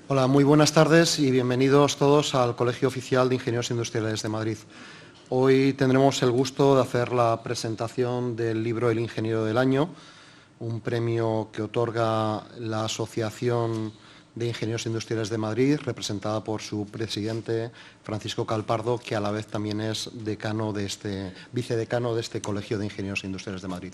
Hola, muy buenas tardes y bienvenidos todos al Colegio Oficial de Ingenieros Industriales de Madrid. Hoy tendremos el gusto de hacer la presentación del libro El Ingeniero del Año, un premio que otorga la Asociación de Ingenieros Industriales de Madrid, representada por su presidente, Francisco Calpardo, que a la vez también es vicedecano de este Colegio de Ingenieros Industriales de Madrid.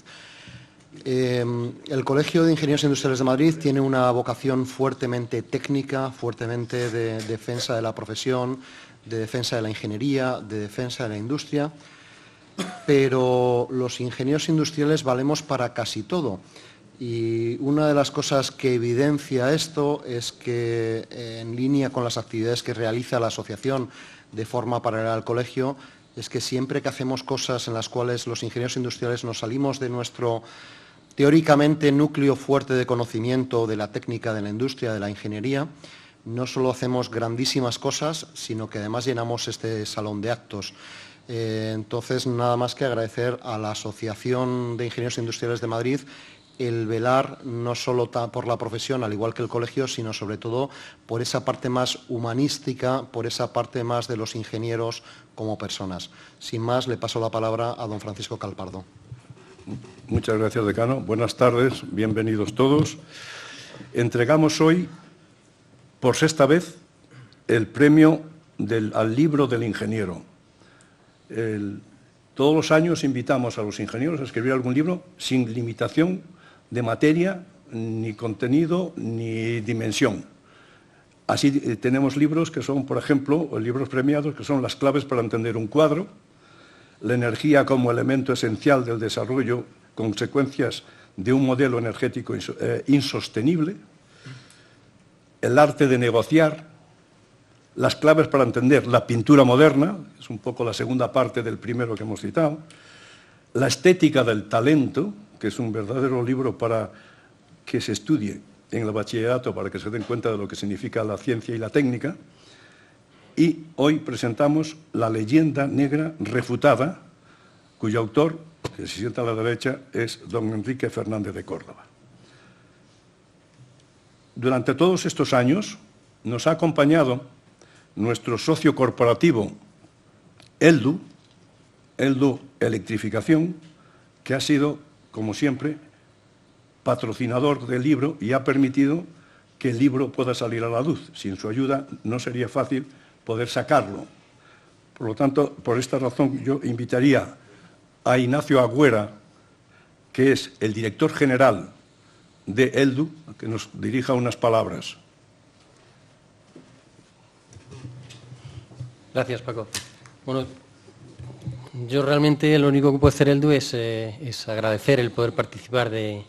El Colegio de Ingenieros Industriales de Madrid tiene una vocación fuertemente técnica, fuertemente de defensa de la profesión, de defensa de la ingeniería, de defensa de la industria, pero los ingenieros industriales valemos para casi todo. Y una de las cosas que evidencia esto es que, en línea con las actividades que realiza la asociación de forma paralela al colegio, es que siempre que hacemos cosas en las cuales los ingenieros industriales nos salimos de nuestro teóricamente núcleo fuerte de conocimiento de la técnica, de la industria, de la ingeniería, no solo hacemos grandísimas cosas, sino que además llenamos este salón de actos. Entonces, nada más que agradecer a la Asociación de Ingenieros Industriales de Madrid el velar no solo por la profesión, al igual que el colegio, sino sobre todo por esa parte más humanística, por esa parte más de los ingenieros como personas. Sin más, le paso la palabra a don Francisco Calpardo. Muchas gracias, decano. Buenas tardes, bienvenidos todos. Entregamos hoy, por sexta vez, el premio al libro del ingeniero. Todos los años invitamos a los ingenieros a escribir algún libro sin limitación de materia, ni contenido, ni dimensión. Así tenemos libros que son, por ejemplo, libros premiados, que son Las claves para entender un cuadro, La energía como elemento esencial del desarrollo, consecuencias de un modelo energético insostenible, El arte de negociar, Las claves para entender la pintura moderna, es un poco la segunda parte del primero que hemos citado, La estética del talento, que es un verdadero libro para que se estudie en el bachillerato, para que se den cuenta de lo que significa la ciencia y la técnica. Y hoy presentamos La leyenda negra refutada, cuyo autor, que se sienta a la derecha, es don Enrique Fernández de Córdoba. Durante todos estos años nos ha acompañado nuestro socio corporativo, ELDU Electrificación, que ha sido, como siempre, patrocinador del libro y ha permitido que el libro pueda salir a la luz. Sin su ayuda no sería fácil poder sacarlo. Por lo tanto, por esta razón yo invitaría a Ignacio Agüera, que es el director general de ELDU, a que nos dirija unas palabras. Gracias, Paco. Bueno, yo realmente lo único que puede hacer ELDU es agradecer el poder participar de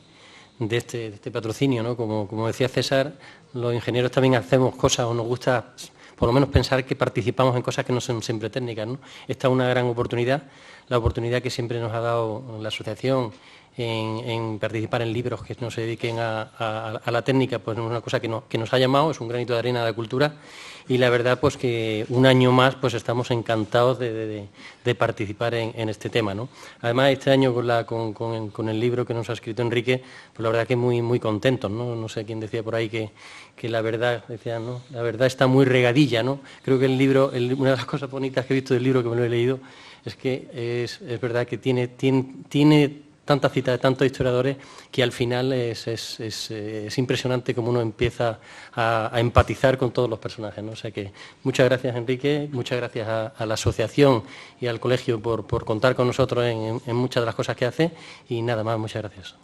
este patrocinio, ¿no? Como decía César, los ingenieros también hacemos cosas o nos gusta por lo menos pensar que participamos en cosas que no son siempre técnicas, ¿no? Esta es una gran oportunidad, la oportunidad que siempre nos ha dado la asociación en participar en libros que no se dediquen a la técnica, pues es una cosa que nos ha llamado, es un granito de arena de la cultura, y la verdad pues que un año más pues estamos encantados de participar en este tema, ¿no? Además, este año con el libro que nos ha escrito Enrique, pues la verdad que muy contentos, ¿no? No sé quién decía por ahí que la verdad, decía, ¿no? La verdad está muy regadilla, ¿no? Creo que el libro, una de las cosas bonitas que he visto del libro, que me lo he leído, es que es verdad que tiene tantas citas de tantos historiadores que al final es impresionante cómo uno empieza a empatizar con todos los personajes, ¿no? O sea que muchas gracias, Enrique, muchas gracias a la asociación y al colegio por contar con nosotros en muchas de las cosas que hace, y nada más, muchas gracias.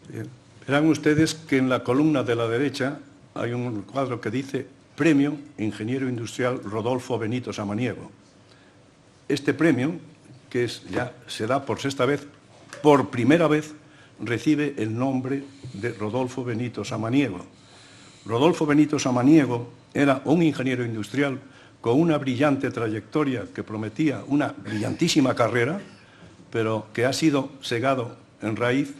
Bien. Verán ustedes que en la columna de la derecha hay un cuadro que dice Premio Ingeniero Industrial Rodolfo Benito Samaniego. Este premio, que ya se da por sexta vez, por primera vez recibe el nombre de Rodolfo Benito Samaniego. Rodolfo Benito Samaniego era un ingeniero industrial con una brillante trayectoria que prometía una brillantísima carrera, pero que ha sido segado en raíz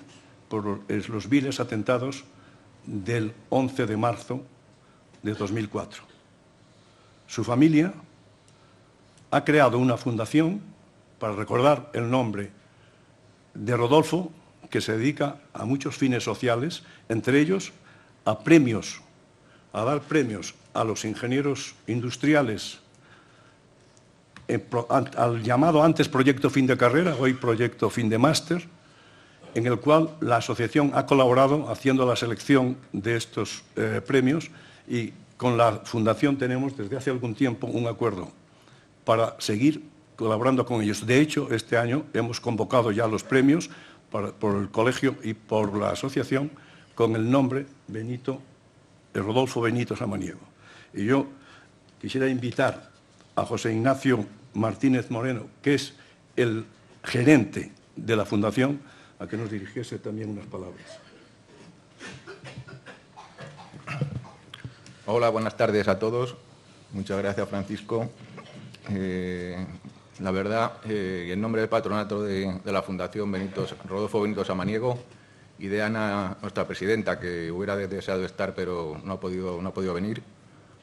por los viles atentados del 11 de marzo de 2004. Su familia ha creado una fundación para recordar el nombre de Rodolfo, que se dedica a muchos fines sociales, entre ellos a premios a dar premios a los ingenieros industriales al llamado antes proyecto fin de carrera, hoy proyecto fin de máster, en el cual la asociación ha colaborado haciendo la selección de estos premios, y con la Fundación tenemos desde hace algún tiempo un acuerdo para seguir colaborando con ellos. De hecho, este año hemos convocado ya los premios por el colegio y por la asociación con el nombre Rodolfo Benito Samaniego. Y yo quisiera invitar a José Ignacio Martínez Moreno, que es el gerente de la Fundación, a que nos dirigiese también unas palabras. Hola, buenas tardes a todos. Muchas gracias, Francisco. La verdad, en nombre del patronato de la Fundación Rodolfo Benito Samaniego y de Ana, nuestra presidenta, que hubiera deseado estar pero no ha podido venir,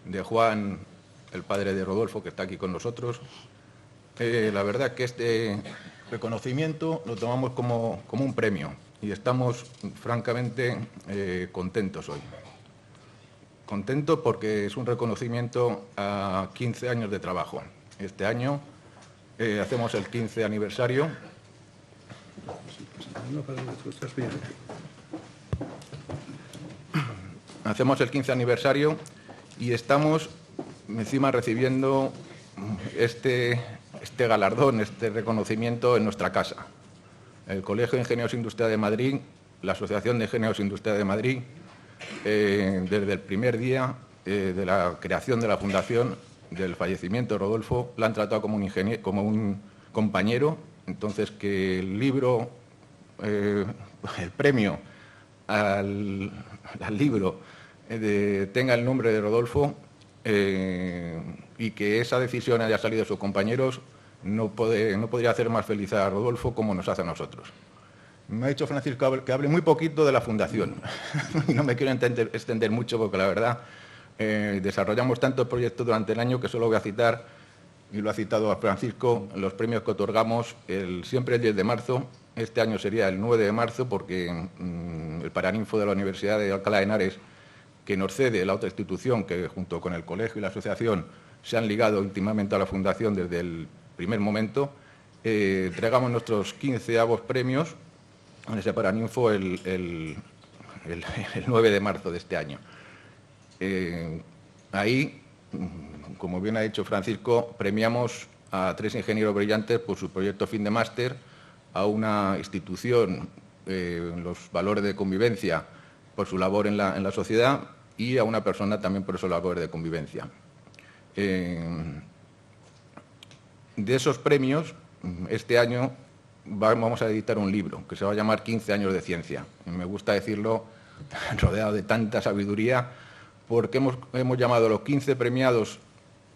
de Juan, el padre de Rodolfo, que está aquí con nosotros, la verdad que este reconocimiento lo tomamos como un premio y estamos francamente contentos hoy. Contento porque es un reconocimiento a 15 años de trabajo. Este año hacemos el 15 aniversario. Hacemos el 15 aniversario y estamos encima recibiendo este galardón, este reconocimiento en nuestra casa. El Colegio de Ingenieros Industriales de Madrid, la Asociación de Ingenieros Industriales de Madrid, desde el primer día de la creación de la Fundación, del fallecimiento de Rodolfo, la han tratado como un compañero. Entonces, que el libro, el premio al libro tenga el nombre de Rodolfo y que esa decisión haya salido de sus compañeros, no podría hacer más feliz a Rodolfo como nos hace a nosotros. Me ha dicho Francisco que hable muy poquito de la Fundación. No me quiero extender mucho porque la verdad desarrollamos tantos proyectos durante el año que solo voy a citar, y lo ha citado a Francisco, los premios que otorgamos siempre el 10 de marzo. Este año sería el 9 de marzo porque el Paraninfo de la Universidad de Alcalá de Henares, que nos cede la otra institución que junto con el colegio y la asociación se han ligado íntimamente a la Fundación desde el primer momento, entregamos nuestros 15avos premios en ese Paraninfo el 9 de marzo de este año. Ahí, como bien ha dicho Francisco, premiamos a 3 ingenieros brillantes por su proyecto fin de máster, a una institución en los valores de convivencia por su labor en la sociedad y a una persona también por su labor de convivencia. De esos premios, este año vamos a editar un libro que se va a llamar 15 años de ciencia. Y me gusta decirlo rodeado de tanta sabiduría, porque hemos llamado a los 15 premiados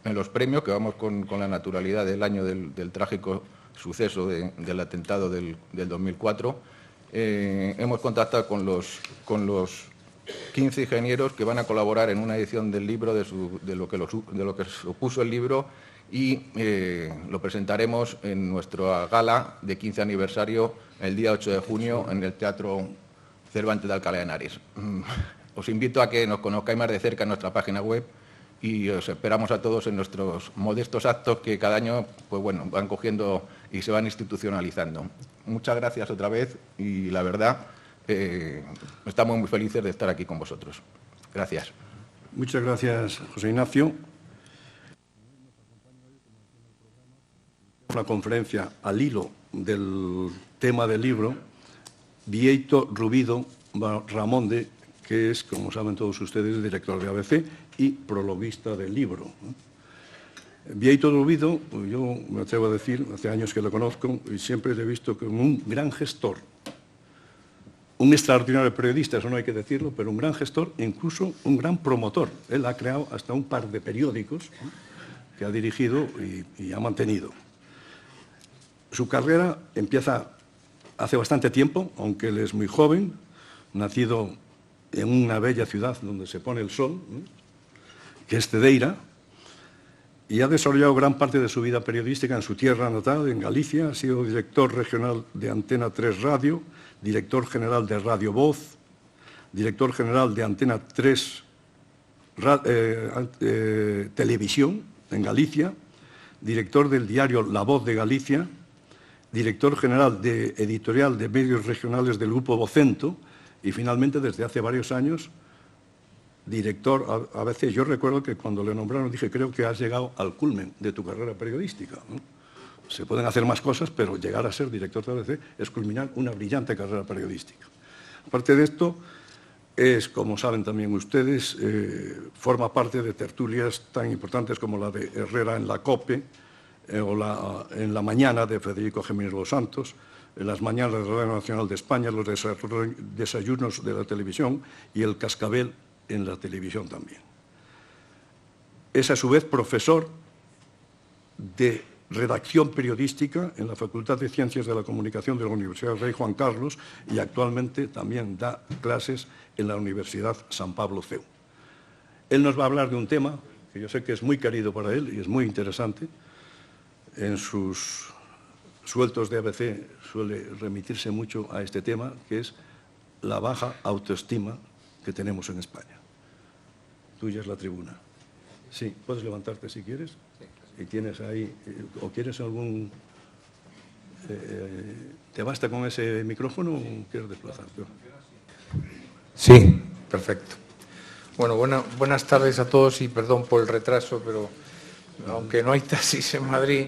en los premios, que vamos con la naturalidad del año del trágico suceso del atentado del 2004. Hemos contactado con los 15 ingenieros que van a colaborar en una edición del libro de lo que supuso el libro, y lo presentaremos en nuestra gala de 15 aniversario el día 8 de junio en el Teatro Cervantes de Alcalá de Henares. Os invito a que nos conozcáis más de cerca en nuestra página web y os esperamos a todos en nuestros modestos actos que cada año pues bueno, van cogiendo y se van institucionalizando. Muchas gracias otra vez y la verdad estamos muy felices de estar aquí con vosotros. Gracias. Muchas gracias, José Ignacio. Una conferencia al hilo del tema del libro, Bieito Rubido Ramonde, que es, como saben todos ustedes, director de ABC y prologuista del libro. Bieito Rubido, yo me atrevo a decir, hace años que lo conozco y siempre le he visto como un gran gestor, un extraordinario periodista, eso no hay que decirlo, pero un gran gestor e incluso un gran promotor. Él ha creado hasta un par de periódicos que ha dirigido y ha mantenido. Su carrera empieza hace bastante tiempo, aunque él es muy joven, nacido en una bella ciudad donde se pone el sol, que es Cedeira, y ha desarrollado gran parte de su vida periodística en su tierra natal, en Galicia. Ha sido director regional de Antena 3 Radio, director general de Radio Voz, director general de Antena 3 televisión en Galicia, director del diario La Voz de Galicia, director general de editorial de medios regionales del Grupo Vocento y finalmente desde hace varios años director ABC. Yo recuerdo que cuando le nombraron dije, creo que has llegado al culmen de tu carrera periodística, ¿no? Se pueden hacer más cosas, pero llegar a ser director de ABC es culminar una brillante carrera periodística. Aparte de esto, es, como saben también ustedes, forma parte de tertulias tan importantes como la de Herrera en la COPE, o en la mañana de Federico Jiménez Los Santos, en las mañanas de Radio Nacional de España, los desayunos de la televisión y el Cascabel en la televisión también. Es a su vez profesor de redacción periodística en la Facultad de Ciencias de la Comunicación de la Universidad Rey Juan Carlos y actualmente también da clases en la Universidad San Pablo CEU. Él nos va a hablar de un tema que yo sé que es muy querido para él y es muy interesante. En sus sueltos de ABC suele remitirse mucho a este tema, que es la baja autoestima que tenemos en España. Tuya es la tribuna. Sí, puedes levantarte si quieres. Y tienes ahí, o quieres algún... ¿Te basta con ese micrófono o quieres desplazarte? Sí, perfecto. Bueno, buenas tardes a todos y perdón por el retraso, pero aunque no hay taxis en Madrid,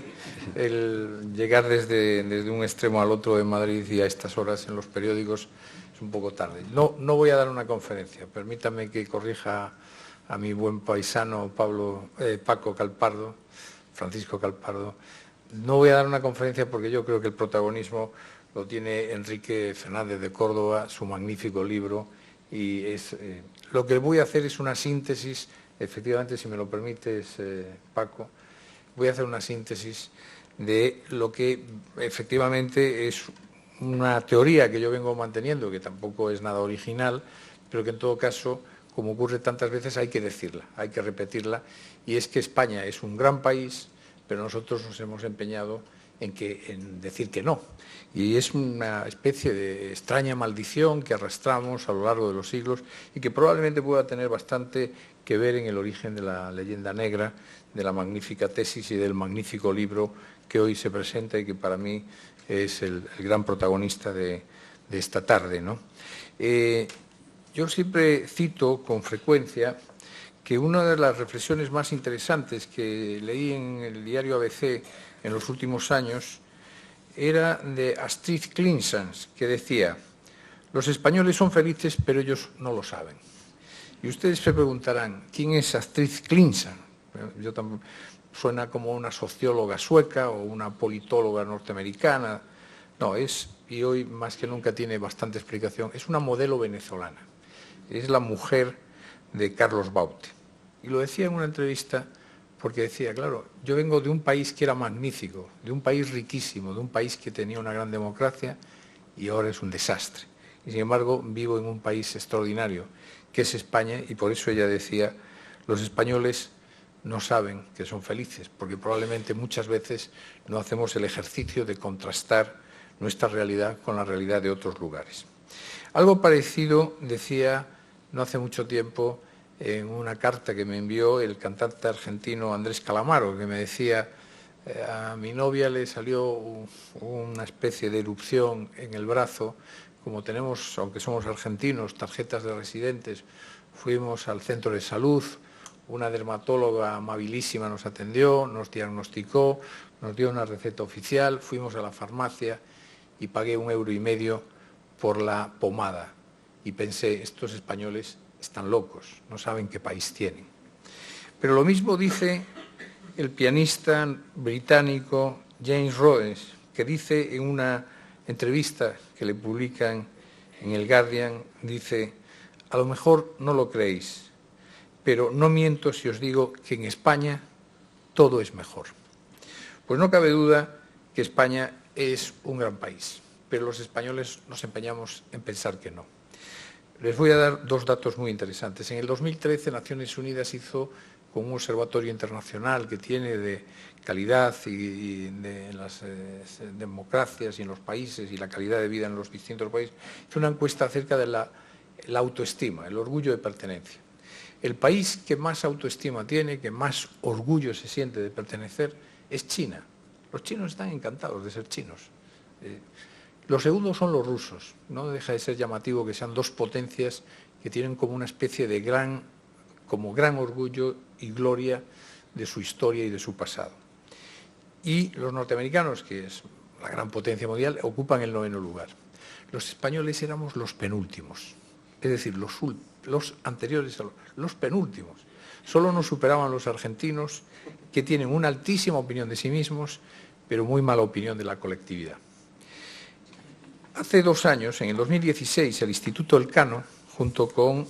el llegar desde un extremo al otro de Madrid y a estas horas en los periódicos es un poco tarde. No voy a dar una conferencia, permítame que corrija a mi buen paisano Paco Calpardo, Francisco Calpardo. No voy a dar una conferencia porque yo creo que el protagonismo lo tiene Enrique Fernández de Córdoba, su magnífico libro, y lo que voy a hacer es una síntesis, efectivamente, si me lo permites, Paco, voy a hacer una síntesis de lo que efectivamente es una teoría que yo vengo manteniendo, que tampoco es nada original, pero que en todo caso, como ocurre tantas veces, hay que decirla, hay que repetirla, y es que España es un gran país, pero nosotros nos hemos empeñado en decir que no. Y es una especie de extraña maldición que arrastramos a lo largo de los siglos y que probablemente pueda tener bastante que ver en el origen de la leyenda negra, de la magnífica tesis y del magnífico libro que hoy se presenta y que para mí es el gran protagonista de esta tarde, ¿no? Yo siempre cito con frecuencia que una de las reflexiones más interesantes que leí en el diario ABC en los últimos años era de Astrid Klinsans, que decía: los españoles son felices, pero ellos no lo saben. Y ustedes se preguntarán, ¿quién es Astrid Klinsans? Suena como una socióloga sueca o una politóloga norteamericana. No, y hoy más que nunca tiene bastante explicación, es una modelo venezolana. Es la mujer de Carlos Baute. Y lo decía en una entrevista porque decía, claro, yo vengo de un país que era magnífico, de un país riquísimo, de un país que tenía una gran democracia y ahora es un desastre. Y sin embargo vivo en un país extraordinario, que es España, y por eso ella decía, los españoles no saben que son felices, porque probablemente muchas veces no hacemos el ejercicio de contrastar nuestra realidad con la realidad de otros lugares. Algo parecido decía no hace mucho tiempo en una carta que me envió el cantante argentino Andrés Calamaro, que me decía, a mi novia le salió una especie de erupción en el brazo, como tenemos, aunque somos argentinos, tarjetas de residentes, fuimos al centro de salud, una dermatóloga amabilísima nos atendió, nos diagnosticó, nos dio una receta oficial, fuimos a la farmacia y pagué 1,5 € por la pomada. Y pensé, estos españoles están locos, no saben qué país tienen. Pero lo mismo dice el pianista británico James Rhodes, que dice en una entrevista que le publican en el Guardian, dice, a lo mejor no lo creéis, pero no miento si os digo que en España todo es mejor. Pues no cabe duda que España es un gran país, pero los españoles nos empeñamos en pensar que no. Les voy a dar 2 datos muy interesantes. En el 2013 Naciones Unidas hizo, con un observatorio internacional que tiene de calidad y en las democracias y en los países y la calidad de vida en los distintos países, hizo una encuesta acerca de la autoestima, el orgullo de pertenencia. el país que más autoestima tiene, que más orgullo se siente de pertenecer, es China. Los chinos están encantados de ser chinos. Los segundos son los rusos. No deja de ser llamativo que sean dos potencias que tienen como una especie de gran orgullo y gloria de su historia y de su pasado. Y los norteamericanos, que es la gran potencia mundial, ocupan el 9º lugar. Los españoles éramos los penúltimos, es decir, los anteriores a los penúltimos. Solo nos superaban los argentinos, que tienen una altísima opinión de sí mismos, pero muy mala opinión de la colectividad. Hace 2 años, en el 2016, el Instituto Elcano, junto con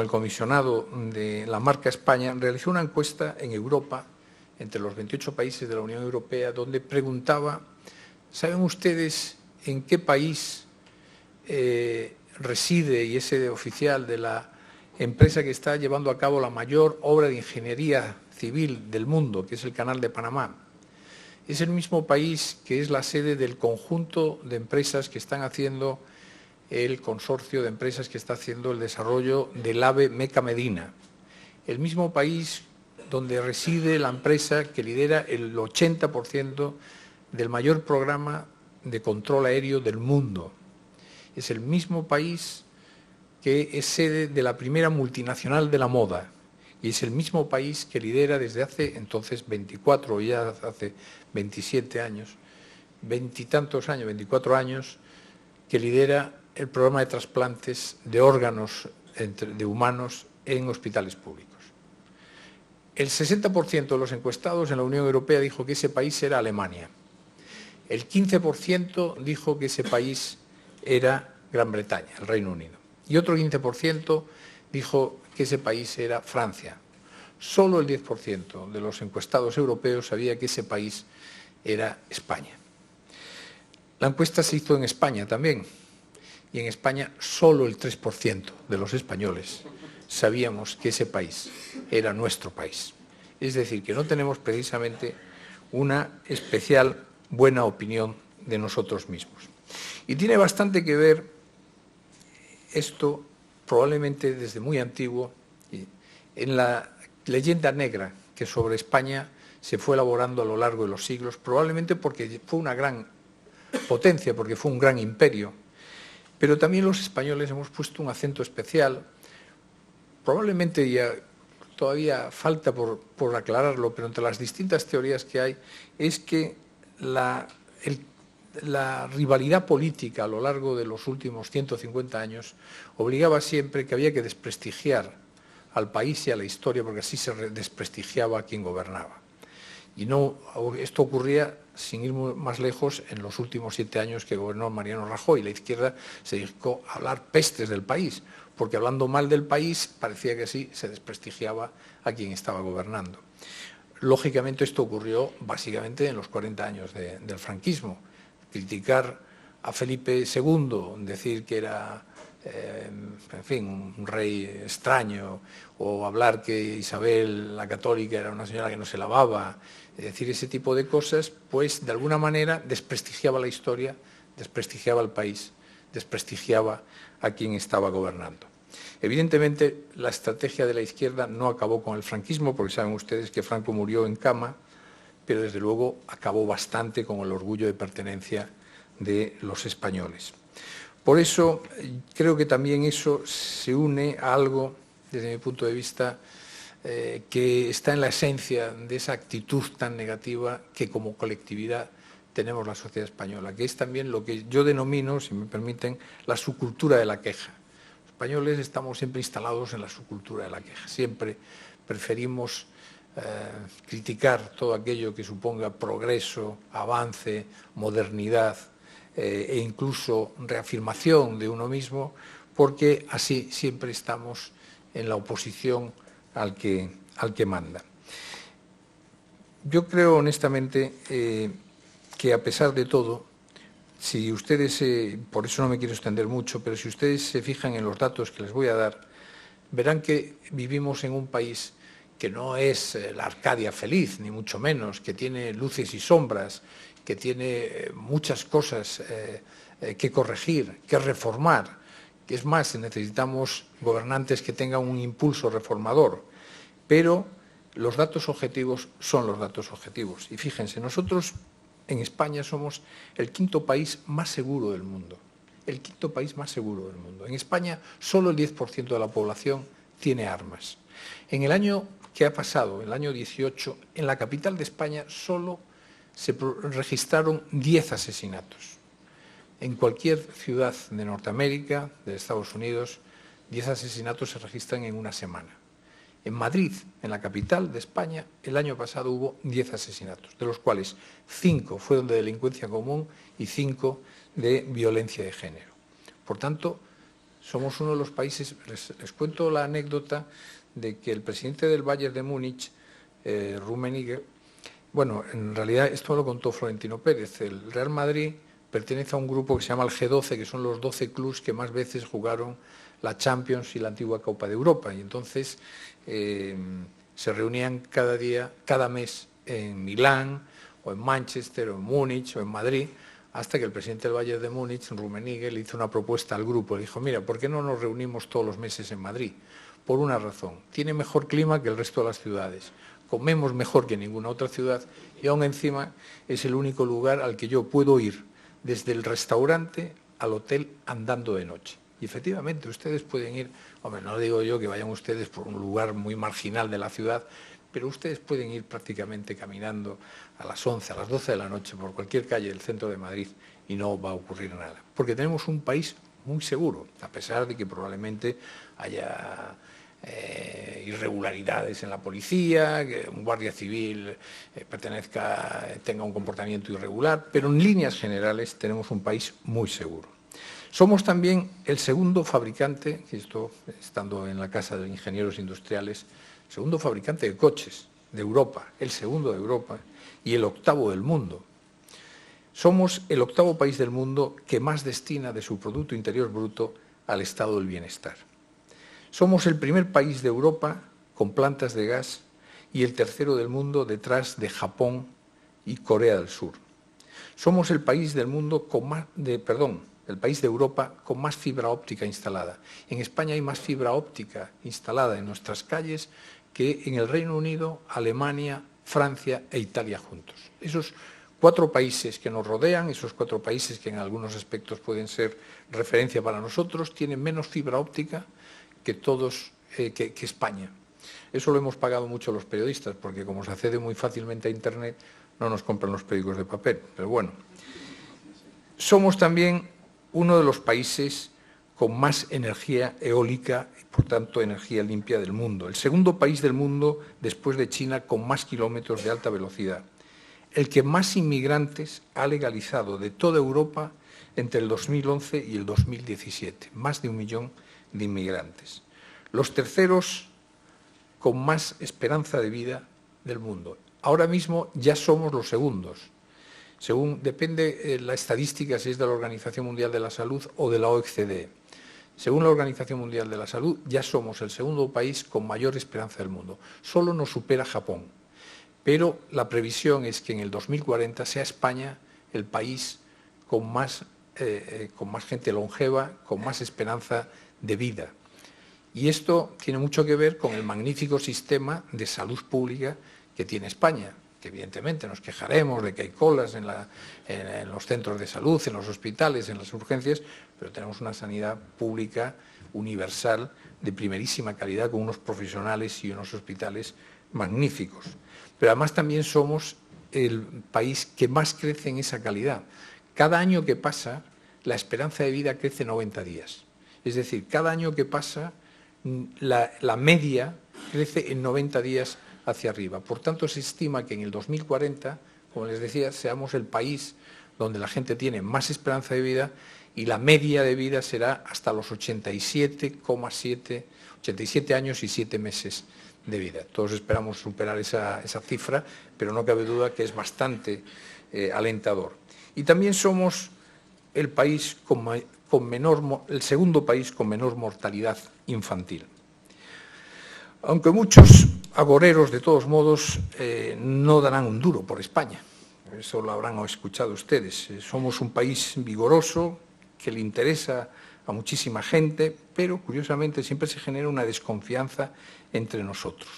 el comisionado de la marca España, realizó una encuesta en Europa, entre los 28 países de la Unión Europea, donde preguntaba, ¿saben ustedes en qué país reside y es sede oficial de la empresa que está llevando a cabo la mayor obra de ingeniería civil del mundo, que es el Canal de Panamá? Es el mismo país que es la sede del conjunto de empresas que están haciendo el consorcio de empresas que está haciendo el desarrollo del AVE Meca-Medina. El mismo país donde reside la empresa que lidera el 80% del mayor programa de control aéreo del mundo. Es el mismo país que es sede de la primera multinacional de la moda y es el mismo país que lidera desde hace entonces 24, ya hace 27 años, 20 y tantos años, 24 años, que lidera el programa de trasplantes de órganos de humanos en hospitales públicos. El 60% de los encuestados en la Unión Europea dijo que ese país era Alemania. El 15% dijo que ese país era Gran Bretaña, el Reino Unido. Y otro 15% dijo que ese país era Francia. Solo el 10% de los encuestados europeos sabía que ese país era España. La encuesta se hizo en España también. Y en España solo el 3% de los españoles sabíamos que ese país era nuestro país. Es decir, que no tenemos precisamente una especial buena opinión de nosotros mismos. Y tiene bastante que ver esto, probablemente desde muy antiguo, en la leyenda negra que sobre España se fue elaborando a lo largo de los siglos, probablemente porque fue una gran potencia, porque fue un gran imperio. Pero también los españoles hemos puesto un acento especial, probablemente ya todavía falta por aclararlo, pero entre las distintas teorías que hay, es que la rivalidad política a lo largo de los últimos 150 años obligaba siempre que había que desprestigiar al país y a la historia, porque así se desprestigiaba a quien gobernaba. Y no, esto ocurría, sin ir más lejos, en los últimos 7 años que gobernó Mariano Rajoy. La izquierda se dedicó a hablar pestes del país, porque hablando mal del país parecía que así se desprestigiaba a quien estaba gobernando. Lógicamente esto ocurrió básicamente en los 40 años del franquismo. Criticar a Felipe II, decir que era, en fin, un rey extraño, o hablar que Isabel la Católica era una señora que no se lavaba, decir ese tipo de cosas, pues de alguna manera desprestigiaba la historia, desprestigiaba al país, desprestigiaba a quien estaba gobernando. Evidentemente, la estrategia de la izquierda no acabó con el franquismo, porque saben ustedes que Franco murió en cama, pero desde luego acabó bastante con el orgullo de pertenencia de los españoles. Por eso creo que también eso se une a algo, desde mi punto de vista, que está en la esencia de esa actitud tan negativa que como colectividad tenemos la sociedad española, que es también lo que yo denomino, si me permiten, la subcultura de la queja. Los españoles estamos siempre instalados en la subcultura de la queja, siempre preferimos criticar todo aquello que suponga progreso, avance, modernidad e incluso reafirmación de uno mismo, porque así siempre estamos en la oposición al que manda. Yo creo honestamente que a pesar de todo, si ustedes, por eso no me quiero extender mucho, pero si ustedes se fijan en los datos que les voy a dar, verán que vivimos en un país que no es la Arcadia feliz, ni mucho menos, que tiene luces y sombras, que tiene muchas cosas que corregir, que reformar, que es más, necesitamos gobernantes que tengan un impulso reformador, pero los datos objetivos son los datos objetivos. Y fíjense, nosotros en España somos el quinto país más seguro del mundo. El quinto país más seguro del mundo. En España solo el 10% de la población tiene armas. En el año que ha pasado, el año 18, en la capital de España solo se registraron 10 asesinatos. En cualquier ciudad de Norteamérica, de Estados Unidos, 10 asesinatos se registran en una semana. En Madrid, en la capital de España, el año pasado hubo 10 asesinatos, de los cuales 5 fueron de delincuencia común y 5 de violencia de género. Por tanto, somos uno de los países, les cuento la anécdota de que el presidente del Bayern de Múnich, Rummenigge, bueno, en realidad esto lo contó Florentino Pérez, el Real Madrid pertenece a un grupo que se llama el G12, que son los 12 clubs que más veces jugaron la Champions y la antigua Copa de Europa, y entonces se reunían cada mes en Milán, o en Manchester, o en Múnich, o en Madrid, hasta que el presidente del Bayern de Múnich, Rummenigge, le hizo una propuesta al grupo. Le dijo, mira, ¿por qué no nos reunimos todos los meses en Madrid? Por una razón, tiene mejor clima que el resto de las ciudades, comemos mejor que ninguna otra ciudad y aún encima es el único lugar al que yo puedo ir desde el restaurante al hotel andando de noche. Y efectivamente, ustedes pueden ir, hombre, no digo yo que vayan ustedes por un lugar muy marginal de la ciudad, pero ustedes pueden ir prácticamente caminando a las 11, a las 12 de la noche por cualquier calle del centro de Madrid y no va a ocurrir nada. Porque tenemos un país muy seguro, a pesar de que probablemente haya irregularidades en la policía, que un guardia civil tenga un comportamiento irregular, pero en líneas generales tenemos un país muy seguro. Somos también el segundo fabricante, esto estando en la Casa de Ingenieros Industriales, segundo fabricante de coches de Europa, el segundo de Europa y el octavo del mundo. Somos el octavo país del mundo que más destina de su Producto Interior Bruto al estado del bienestar. Somos el primer país de Europa con plantas de gas y el tercero del mundo detrás de Japón y Corea del Sur. Somos el país del mundo el país de Europa con más fibra óptica instalada. En España hay más fibra óptica instalada en nuestras calles que en el Reino Unido, Alemania, Francia e Italia juntos. Esos 4 países que nos rodean, esos 4 países que en algunos aspectos pueden ser referencia para nosotros, tienen menos fibra óptica que España. Eso lo hemos pagado mucho los periodistas, porque como se accede muy fácilmente a Internet, no nos compran los periódicos de papel. Pero bueno, somos también uno de los países con más energía eólica y, por tanto, energía limpia del mundo. El segundo país del mundo, después de China, con más kilómetros de alta velocidad. El que más inmigrantes ha legalizado de toda Europa entre el 2011 y el 2017. Más de 1 millón de inmigrantes. Los terceros con más esperanza de vida del mundo. Ahora mismo ya somos los segundos. Depende la estadística si es de la Organización Mundial de la Salud o de la OECD. Según la Organización Mundial de la Salud, ya somos el segundo país con mayor esperanza del mundo. Solo nos supera Japón. Pero la previsión es que en el 2040 sea España el país con más gente longeva, con más esperanza de vida. Y esto tiene mucho que ver con el magnífico sistema de salud pública que tiene España, que evidentemente nos quejaremos de que hay colas en los centros de salud, en los hospitales, en las urgencias, pero tenemos una sanidad pública universal de primerísima calidad con unos profesionales y unos hospitales magníficos. Pero además también somos el país que más crece en esa calidad. Cada año que pasa, la esperanza de vida crece 90 días. Es decir, cada año que pasa, la media crece en 90 días hacia arriba. Por tanto, se estima que en el 2040, como les decía, seamos el país donde la gente tiene más esperanza de vida y la media de vida será hasta los 87 años y 7 meses de vida. Todos esperamos superar esa cifra, pero no cabe duda que es bastante alentador. Y también somos el segundo país con menor mortalidad infantil. Aunque muchos agoreros, de todos modos, no darán un duro por España. Eso lo habrán escuchado ustedes. Somos un país vigoroso, que le interesa a muchísima gente, pero curiosamente siempre se genera una desconfianza entre nosotros.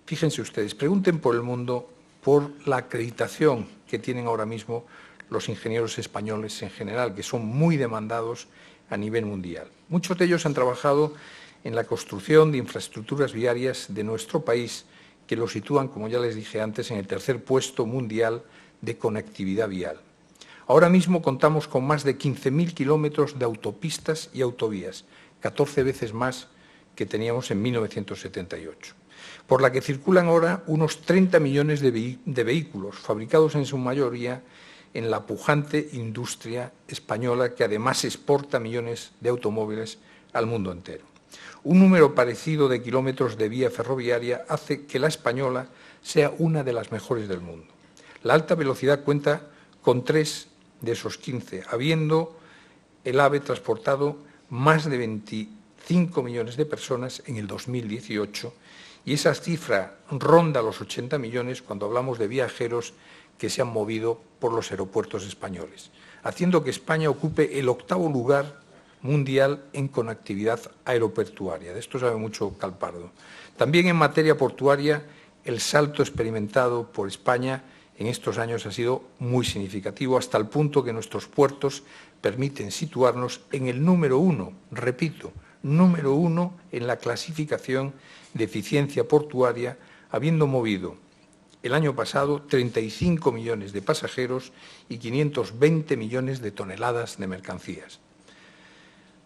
Fíjense ustedes, pregunten por el mundo por la acreditación que tienen ahora mismo los ingenieros españoles en general, que son muy demandados a nivel mundial. Muchos de ellos han trabajado en la construcción de infraestructuras viarias de nuestro país, que lo sitúan, como ya les dije antes, en el tercer puesto mundial de conectividad vial. Ahora mismo contamos con más de 15.000 kilómetros de autopistas y autovías, 14 veces más que teníamos en 1978, por la que circulan ahora unos 30 millones de vehículos, fabricados en su mayoría en la pujante industria española, que además exporta millones de automóviles al mundo entero. Un número parecido de kilómetros de vía ferroviaria hace que la española sea una de las mejores del mundo. La alta velocidad cuenta con 3 de esos 15, habiendo el AVE transportado más de 25 millones de personas en el 2018, y esa cifra ronda los 80 millones cuando hablamos de viajeros que se han movido por los aeropuertos españoles, haciendo que España ocupe el 8º lugar mundial en conectividad aeroportuaria. De esto sabe mucho Calpardo. También en materia portuaria, el salto experimentado por España en estos años ha sido muy significativo, hasta el punto que nuestros puertos permiten situarnos en el número 1, repito, número 1 en la clasificación de eficiencia portuaria, habiendo movido el año pasado 35 millones de pasajeros y 520 millones de toneladas de mercancías.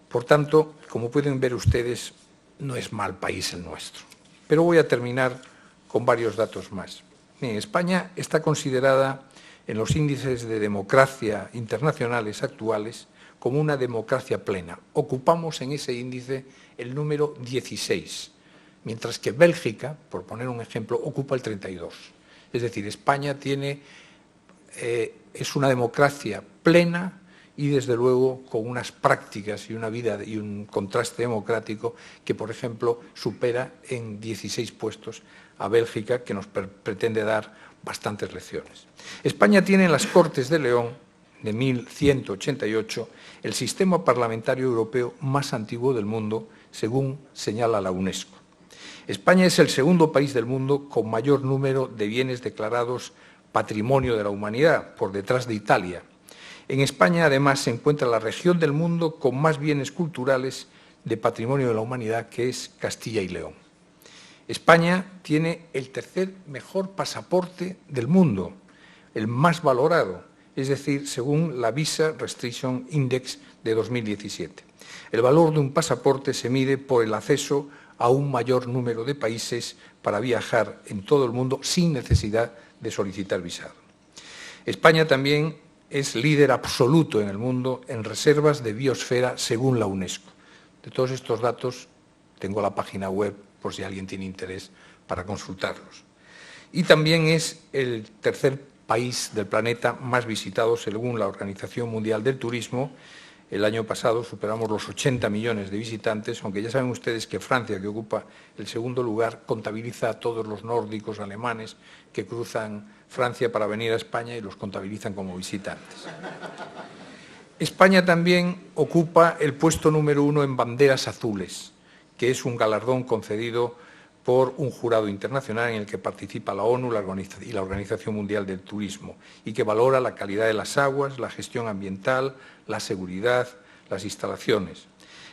Por tanto, como pueden ver ustedes, no es mal país el nuestro. Pero voy a terminar con varios datos más. Bien, España está considerada en los índices de democracia internacionales actuales como una democracia plena. Ocupamos en ese índice el número 16, mientras que Bélgica, por poner un ejemplo, ocupa el 32. Es decir, España es una democracia plena y, desde luego, con unas prácticas y una vida y un contraste democrático que, por ejemplo, supera en 16 puestos a Bélgica, que nos pretende dar bastantes lecciones. España tiene en las Cortes de León, de 1188, el sistema parlamentario europeo más antiguo del mundo, según señala la UNESCO. España es el segundo país del mundo con mayor número de bienes declarados Patrimonio de la Humanidad, por detrás de Italia. En España, además, se encuentra la región del mundo con más bienes culturales de Patrimonio de la Humanidad, que es Castilla y León. España tiene el tercer mejor pasaporte del mundo, el más valorado, es decir, según la Visa Restriction Index de 2017. El valor de un pasaporte se mide por el acceso a un mayor número de países para viajar en todo el mundo sin necesidad de solicitar visado. España también es líder absoluto en el mundo en reservas de biosfera según la UNESCO. De todos estos datos tengo la página web por si alguien tiene interés para consultarlos. Y también es el tercer país del planeta más visitado según la Organización Mundial del Turismo. El año pasado superamos los 80 millones de visitantes, aunque ya saben ustedes que Francia, que ocupa el segundo lugar, contabiliza a todos los nórdicos alemanes que cruzan Francia para venir a España y los contabilizan como visitantes. España también ocupa el puesto número 1 en banderas azules, que es un galardón concedido por un jurado internacional en el que participa la ONU y la Organización Mundial del Turismo, y que valora la calidad de las aguas, la gestión ambiental, la seguridad, las instalaciones.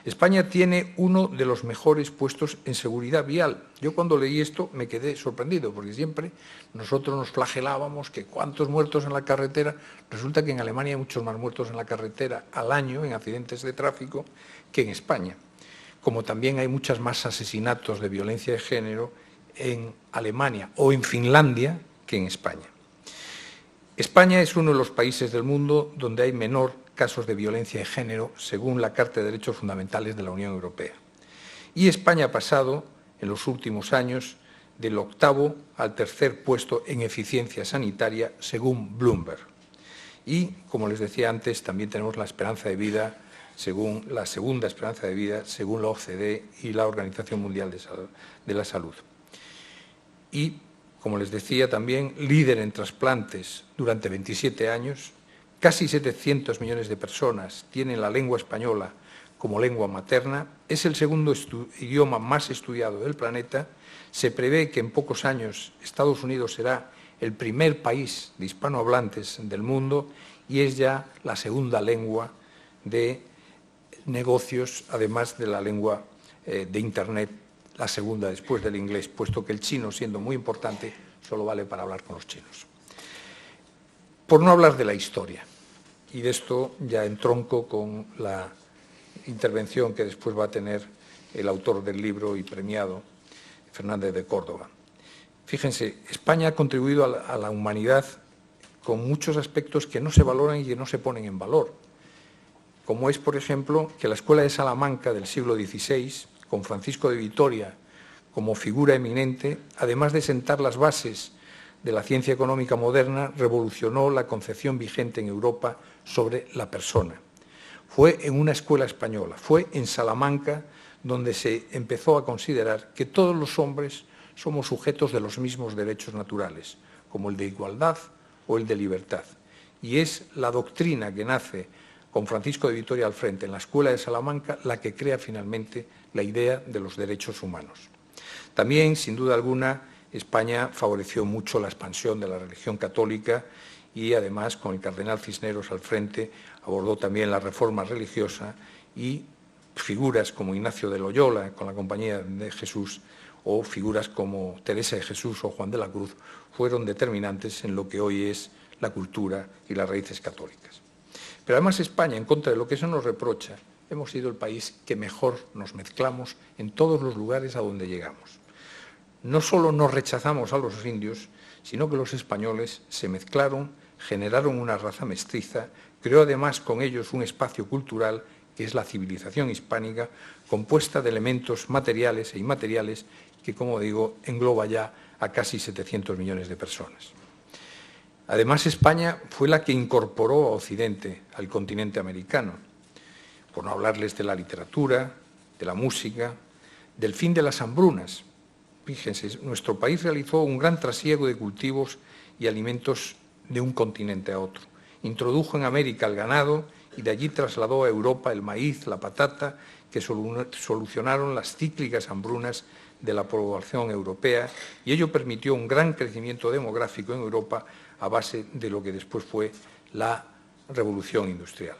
España tiene uno de los mejores puestos en seguridad vial. Yo cuando leí esto me quedé sorprendido, porque siempre nosotros nos flagelábamos que cuántos muertos en la carretera. Resulta que en Alemania hay muchos más muertos en la carretera al año en accidentes de tráfico que en España, como también hay muchos más asesinatos de violencia de género en Alemania o en Finlandia que en España. España es uno de los países del mundo donde hay menor casos de violencia de género, según la Carta de Derechos Fundamentales de la Unión Europea. Y España ha pasado, en los últimos años, del 8º al 3er puesto en eficiencia sanitaria, según Bloomberg. Y, como les decía antes, también tenemos la esperanza de vida, según la segunda esperanza de vida, según la OCDE y la Organización Mundial de la Salud. Y, como les decía también, líder en trasplantes durante 27 años, casi 700 millones de personas tienen la lengua española como lengua materna, es el segundo idioma más estudiado del planeta. Se prevé que en pocos años Estados Unidos será el primer país de hispanohablantes del mundo y es ya la segunda lengua de negocios, además de la lengua de Internet, la segunda después del inglés, puesto que el chino, siendo muy importante, solo vale para hablar con los chinos. Por no hablar de la historia, y de esto ya entronco con la intervención que después va a tener el autor del libro y premiado, Fernández de Córdoba. Fíjense, España ha contribuido a la humanidad con muchos aspectos que no se valoran y que no se ponen en valor, como es, por ejemplo, que la Escuela de Salamanca del siglo XVI, con Francisco de Vitoria como figura eminente, además de sentar las bases de la ciencia económica moderna, revolucionó la concepción vigente en Europa sobre la persona. Fue en una escuela española, fue en Salamanca donde se empezó a considerar que todos los hombres somos sujetos de los mismos derechos naturales, como el de igualdad o el de libertad. Y es la doctrina que nace con Francisco de Vitoria al frente en la Escuela de Salamanca la que crea finalmente la idea de los derechos humanos. También, sin duda alguna, España favoreció mucho la expansión de la religión católica y, además, con el cardenal Cisneros al frente, abordó también la reforma religiosa y figuras como Ignacio de Loyola, con la Compañía de Jesús, o figuras como Teresa de Jesús o Juan de la Cruz, fueron determinantes en lo que hoy es la cultura y las raíces católicas. Pero además España, en contra de lo que eso nos reprocha, hemos sido el país que mejor nos mezclamos en todos los lugares a donde llegamos. No solo no rechazamos a los indios, sino que los españoles se mezclaron, generaron una raza mestiza, creó además con ellos un espacio cultural que es la civilización hispánica, compuesta de elementos materiales e inmateriales que, como digo, engloba ya a casi 700 millones de personas. Además, España fue la que incorporó a Occidente al continente americano, por no hablarles de la literatura, de la música, del fin de las hambrunas. Fíjense, nuestro país realizó un gran trasiego de cultivos y alimentos de un continente a otro. Introdujo en América el ganado y de allí trasladó a Europa el maíz, la patata, que solucionaron las cíclicas hambrunas de la población europea, y ello permitió un gran crecimiento demográfico en Europa a base de lo que después fue la revolución industrial.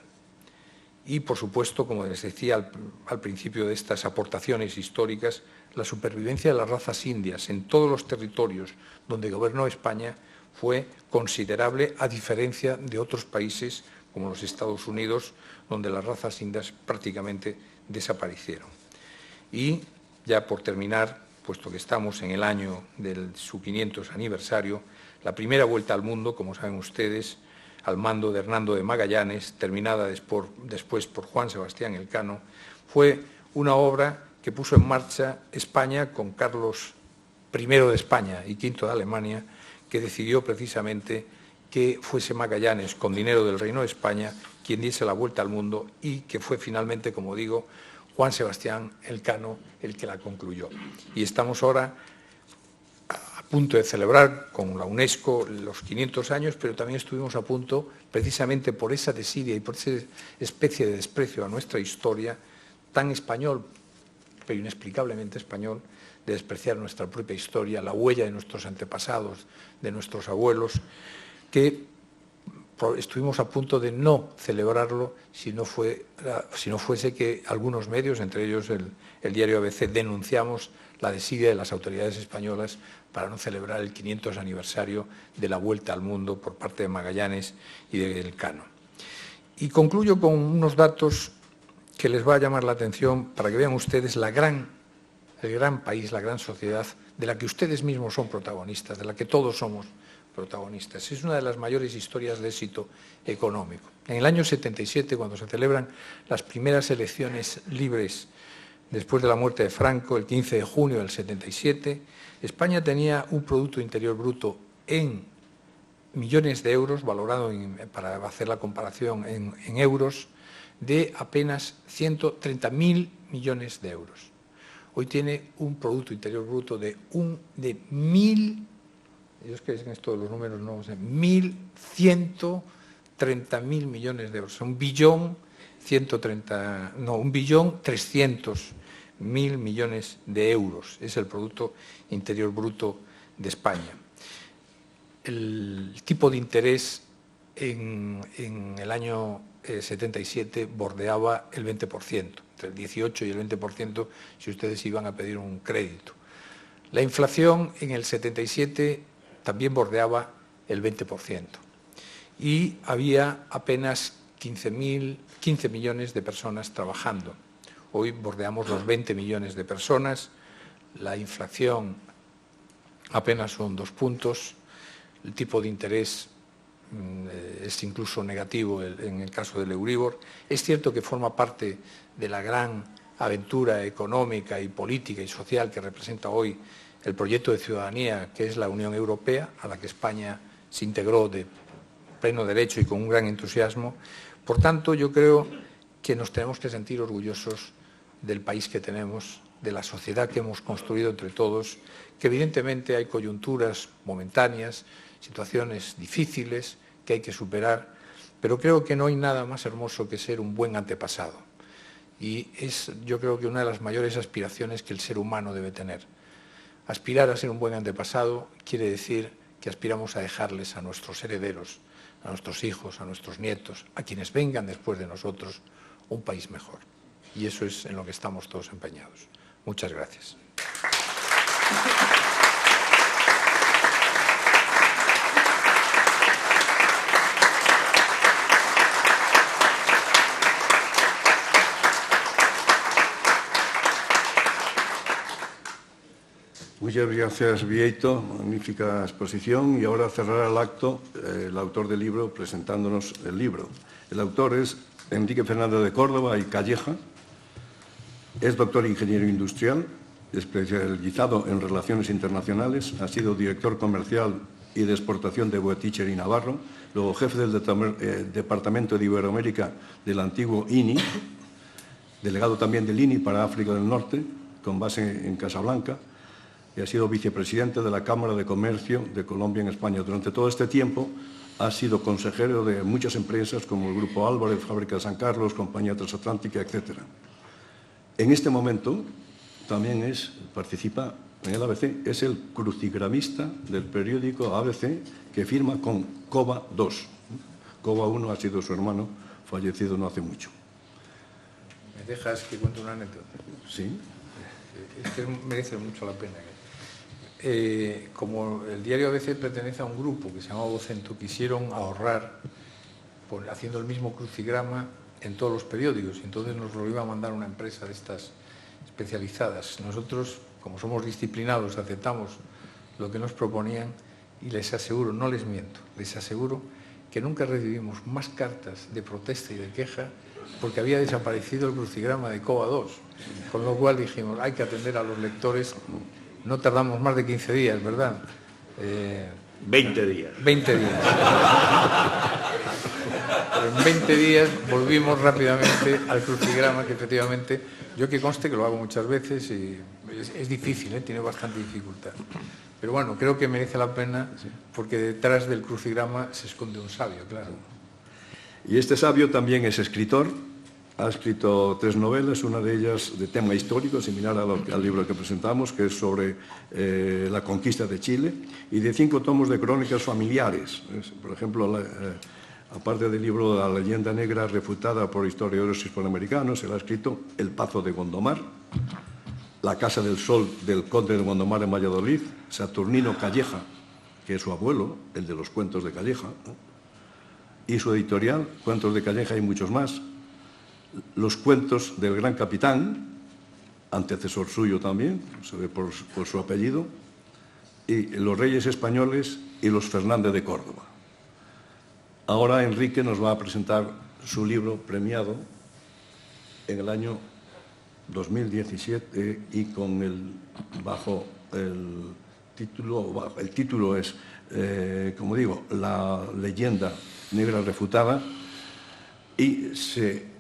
Y, por supuesto, como les decía al principio de estas aportaciones históricas, la supervivencia de las razas indias en todos los territorios donde gobernó España fue considerable, a diferencia de otros países como los Estados Unidos, donde las razas indias prácticamente desaparecieron. Y, ya por terminar, puesto que estamos en el año de su 500 aniversario, la primera vuelta al mundo, como saben ustedes, al mando de Hernando de Magallanes, terminada después por Juan Sebastián Elcano, fue una obra que puso en marcha España con Carlos I de España y V de Alemania, que decidió precisamente que fuese Magallanes, con dinero del Reino de España, quien diese la vuelta al mundo y que fue finalmente, como digo, Juan Sebastián Elcano el que la concluyó. Y estamos ahora a punto de celebrar con la UNESCO los 500 años, pero también estuvimos a punto, precisamente por esa desidia y por esa especie de desprecio a nuestra historia, tan español, pero inexplicablemente español, de despreciar nuestra propia historia, la huella de nuestros antepasados, de nuestros abuelos, que estuvimos a punto de no celebrarlo si no fuese que algunos medios, entre ellos el diario ABC, denunciamos la desidia de las autoridades españolas para no celebrar el 500 aniversario de la vuelta al mundo por parte de Magallanes y de Elcano. Y concluyo con unos datos que les va a llamar la atención para que vean ustedes el gran país, la gran sociedad de la que ustedes mismos son protagonistas, de la que todos somos protagonistas. Es una de las mayores historias de éxito económico. En el año 77, cuando se celebran las primeras elecciones libres después de la muerte de Franco, el 15 de junio del 77, España tenía un Producto Interior Bruto en millones de euros, valorado para hacer la comparación en euros, de apenas 130.000 millones de euros. Hoy tiene un Producto Interior Bruto de 1.000, yo es que en esto de los números no sé, 1.130.000 millones de euros, 1.130.000 1.300.000 millones de euros. Es el Producto Interior Bruto de España. El tipo de interés en el año 77 bordeaba el 20%, entre el 18 y el 20% si ustedes iban a pedir un crédito. La inflación en el 77 también bordeaba el 20% y había apenas 15 millones de personas trabajando. Hoy bordeamos los 20 millones de personas, la inflación apenas son 2 puntos, el tipo de interés es incluso negativo en el caso del Euribor. Es cierto que forma parte de la gran aventura económica y política y social que representa hoy el proyecto de ciudadanía que es la Unión Europea, a la que España se integró de pleno derecho y con un gran entusiasmo. Por tanto, yo creo que nos tenemos que sentir orgullosos del país que tenemos, de la sociedad que hemos construido entre todos, que evidentemente hay coyunturas momentáneas, situaciones difíciles que hay que superar, pero creo que no hay nada más hermoso que ser un buen antepasado. Y es, yo creo que una de las mayores aspiraciones que el ser humano debe tener. Aspirar a ser un buen antepasado quiere decir que aspiramos a dejarles a nuestros herederos, a nuestros hijos, a nuestros nietos, a quienes vengan después de nosotros, un país mejor. Y eso es en lo que estamos todos empeñados. Muchas gracias. Muchas gracias, Vieito. Magnífica exposición. Y ahora cerrará el acto el autor del libro presentándonos el libro. El autor es Enrique Fernández de Córdoba y Calleja. Es doctor ingeniero industrial, especializado en relaciones internacionales. Ha sido director comercial y de exportación de Boeticher y Navarro. Luego jefe del Departamento de Iberoamérica del antiguo INI. Delegado también del INI para África del Norte, con base en Casablanca. Y ha sido vicepresidente de la Cámara de Comercio de Colombia en España. Durante todo este tiempo ha sido consejero de muchas empresas como el Grupo Álvarez, Fábrica de San Carlos, Compañía Transatlántica, etc. En este momento también participa en el ABC, es el crucigramista del periódico ABC que firma con Cova II. Cova I ha sido su hermano, fallecido no hace mucho. ¿Me dejas que cuente una anécdota? Sí. Es que merece mucho la pena. Como el diario ABC pertenece a un grupo que se llama Vocento, quisieron ahorrar haciendo el mismo crucigrama en todos los periódicos, y entonces nos lo iba a mandar una empresa de estas especializadas. Nosotros, como somos disciplinados, aceptamos lo que nos proponían y les aseguro, no les miento, les aseguro que nunca recibimos más cartas de protesta y de queja porque había desaparecido el crucigrama de Cova II, con lo cual dijimos, hay que atender a los lectores. No tardamos más de 15 días, ¿verdad? 20 días. 20 días. Pero en 20 días volvimos rápidamente al crucigrama, que efectivamente, yo que conste que lo hago muchas veces y es difícil, tiene bastante dificultad. Pero bueno, creo que merece la pena porque detrás del crucigrama se esconde un sabio, claro. Y este sabio también es escritor. Ha escrito 3 novelas, una de ellas de tema histórico, similar al libro que presentamos, que es sobre la conquista de Chile, y de 5 tomos de crónicas familiares. Por ejemplo, aparte del libro La leyenda negra refutada por historiadores hispanoamericanos, él ha escrito El Pazo de Gondomar, La Casa del Sol del Conde de Gondomar en Valladolid, Saturnino Calleja, que es su abuelo, el de los cuentos de Calleja, ¿no? Y su editorial, Cuentos de Calleja y muchos más. Los cuentos del Gran Capitán, antecesor suyo también, se ve por su apellido, y Los Reyes Españoles y los Fernández de Córdoba. Ahora Enrique nos va a presentar su libro premiado en el año 2017 y bajo el título es, como digo, La leyenda negra refutada, y se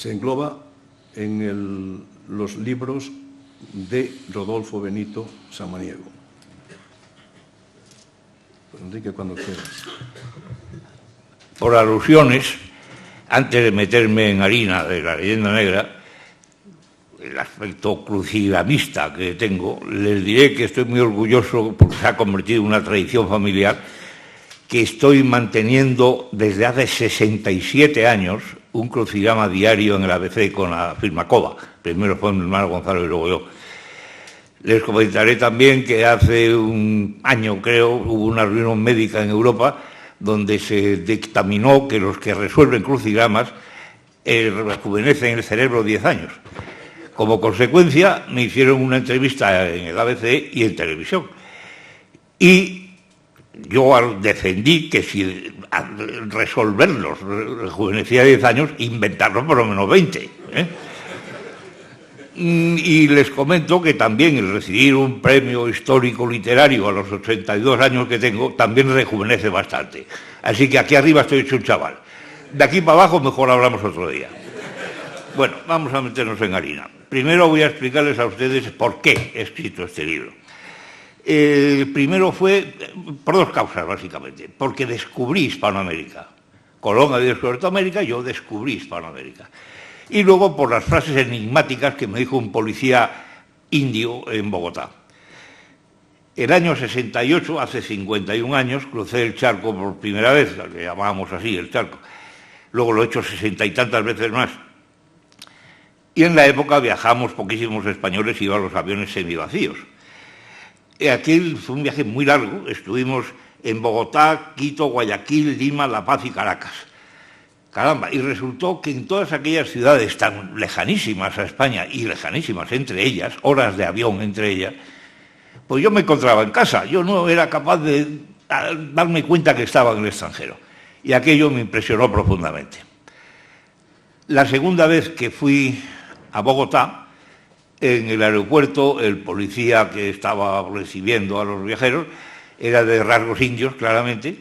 engloba en los libros de Rodolfo Benito Samaniego. Pues Enrique, cuando quieras. Por alusiones, antes de meterme en harina de la leyenda negra, el aspecto crucigamista que tengo, les diré que estoy muy orgulloso porque se ha convertido en una tradición familiar que estoy manteniendo desde hace 67 años, un crucigrama diario en el ABC con la firma Cova. Primero fue mi hermano Gonzalo y luego yo. Les comentaré también que hace un año, creo, hubo una reunión médica en Europa donde se dictaminó que los que resuelven crucigramas rejuvenecen el cerebro 10 años. Como consecuencia, me hicieron una entrevista en el ABC y en televisión. Y yo defendí que si resolverlos rejuvenecía 10 años, inventarlos por lo menos 20. Y les comento que también el recibir un premio histórico literario a los 82 años que tengo también rejuvenece bastante. Así que aquí arriba estoy hecho un chaval. De aquí para abajo mejor hablamos otro día. Bueno, vamos a meternos en harina. Primero voy a explicarles a ustedes por qué he escrito este libro. Primero fue por dos causas, básicamente. Porque descubrí Hispanoamérica. Colón había descubierto América, yo descubrí Hispanoamérica. Y luego por las frases enigmáticas que me dijo un policía indio en Bogotá. El año 68, hace 51 años, crucé el charco por primera vez, le llamábamos así, el charco. Luego lo he hecho 60 y tantas veces más. Y en la época viajamos poquísimos españoles, iban los aviones semivacíos. Aquel fue un viaje muy largo, estuvimos en Bogotá, Quito, Guayaquil, Lima, La Paz y Caracas. Caramba, y resultó que en todas aquellas ciudades tan lejanísimas a España y lejanísimas entre ellas, horas de avión entre ellas, pues yo me encontraba en casa, yo no era capaz de darme cuenta que estaba en el extranjero. Y aquello me impresionó profundamente. La segunda vez que fui a Bogotá, en el aeropuerto, el policía que estaba recibiendo a los viajeros era de rasgos indios, claramente.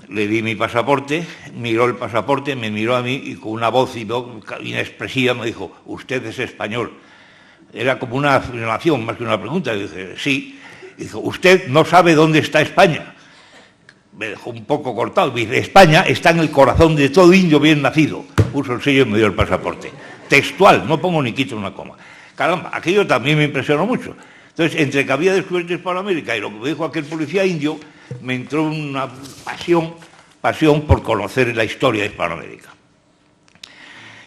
Le di mi pasaporte, miró el pasaporte, me miró a mí y con una voz inexpresiva me dijo: «¿Usted es español?». Era como una afirmación más que una pregunta. Y dije: «Sí». Y dijo: «¿Usted no sabe dónde está España?». Me dejó un poco cortado. Me dice: «España está en el corazón de todo indio bien nacido». Puso el sello y me dio el pasaporte. Textual, no pongo ni quito una coma. Caramba, aquello también me impresionó mucho. Entonces, entre que había descubierto Hispanoamérica y lo que me dijo aquel policía indio, me entró una pasión por conocer la historia de Hispanoamérica.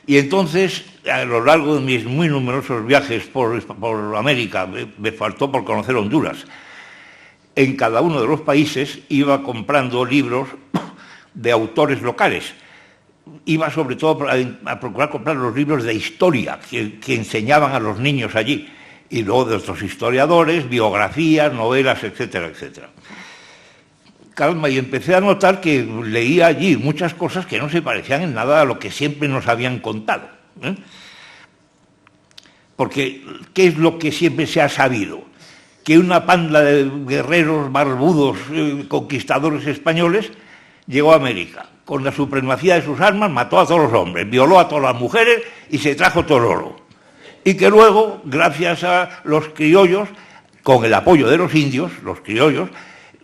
Y entonces, a lo largo de mis muy numerosos viajes por América, me faltó por conocer Honduras. En cada uno de los países iba comprando libros de autores locales. Iba sobre todo a procurar comprar los libros de historia que enseñaban a los niños allí. Y luego de otros historiadores, biografías, novelas, etcétera, etcétera. Calma, y empecé a notar que leía allí muchas cosas que no se parecían en nada a lo que siempre nos habían contado. Porque, ¿qué es lo que siempre se ha sabido? Que una panda de guerreros barbudos, conquistadores españoles, llegó a América. Con la supremacía de sus armas mató a todos los hombres, violó a todas las mujeres y se trajo todo el oro. Y que luego, gracias a los criollos, con el apoyo de los indios, los criollos,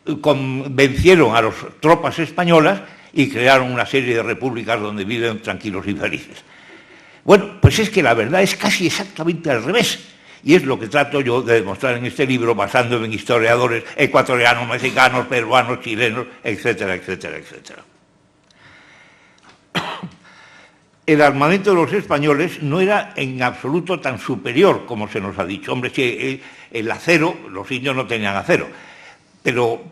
vencieron a las tropas españolas y crearon una serie de repúblicas donde viven tranquilos y felices. Bueno, pues es que la verdad es casi exactamente al revés. Y es lo que trato yo de demostrar en este libro, basándome en historiadores ecuatorianos, mexicanos, peruanos, chilenos, etcétera, etcétera, etcétera. El armamento de los españoles no era en absoluto tan superior como se nos ha dicho. Hombre, sí, el acero, los indios no tenían acero, pero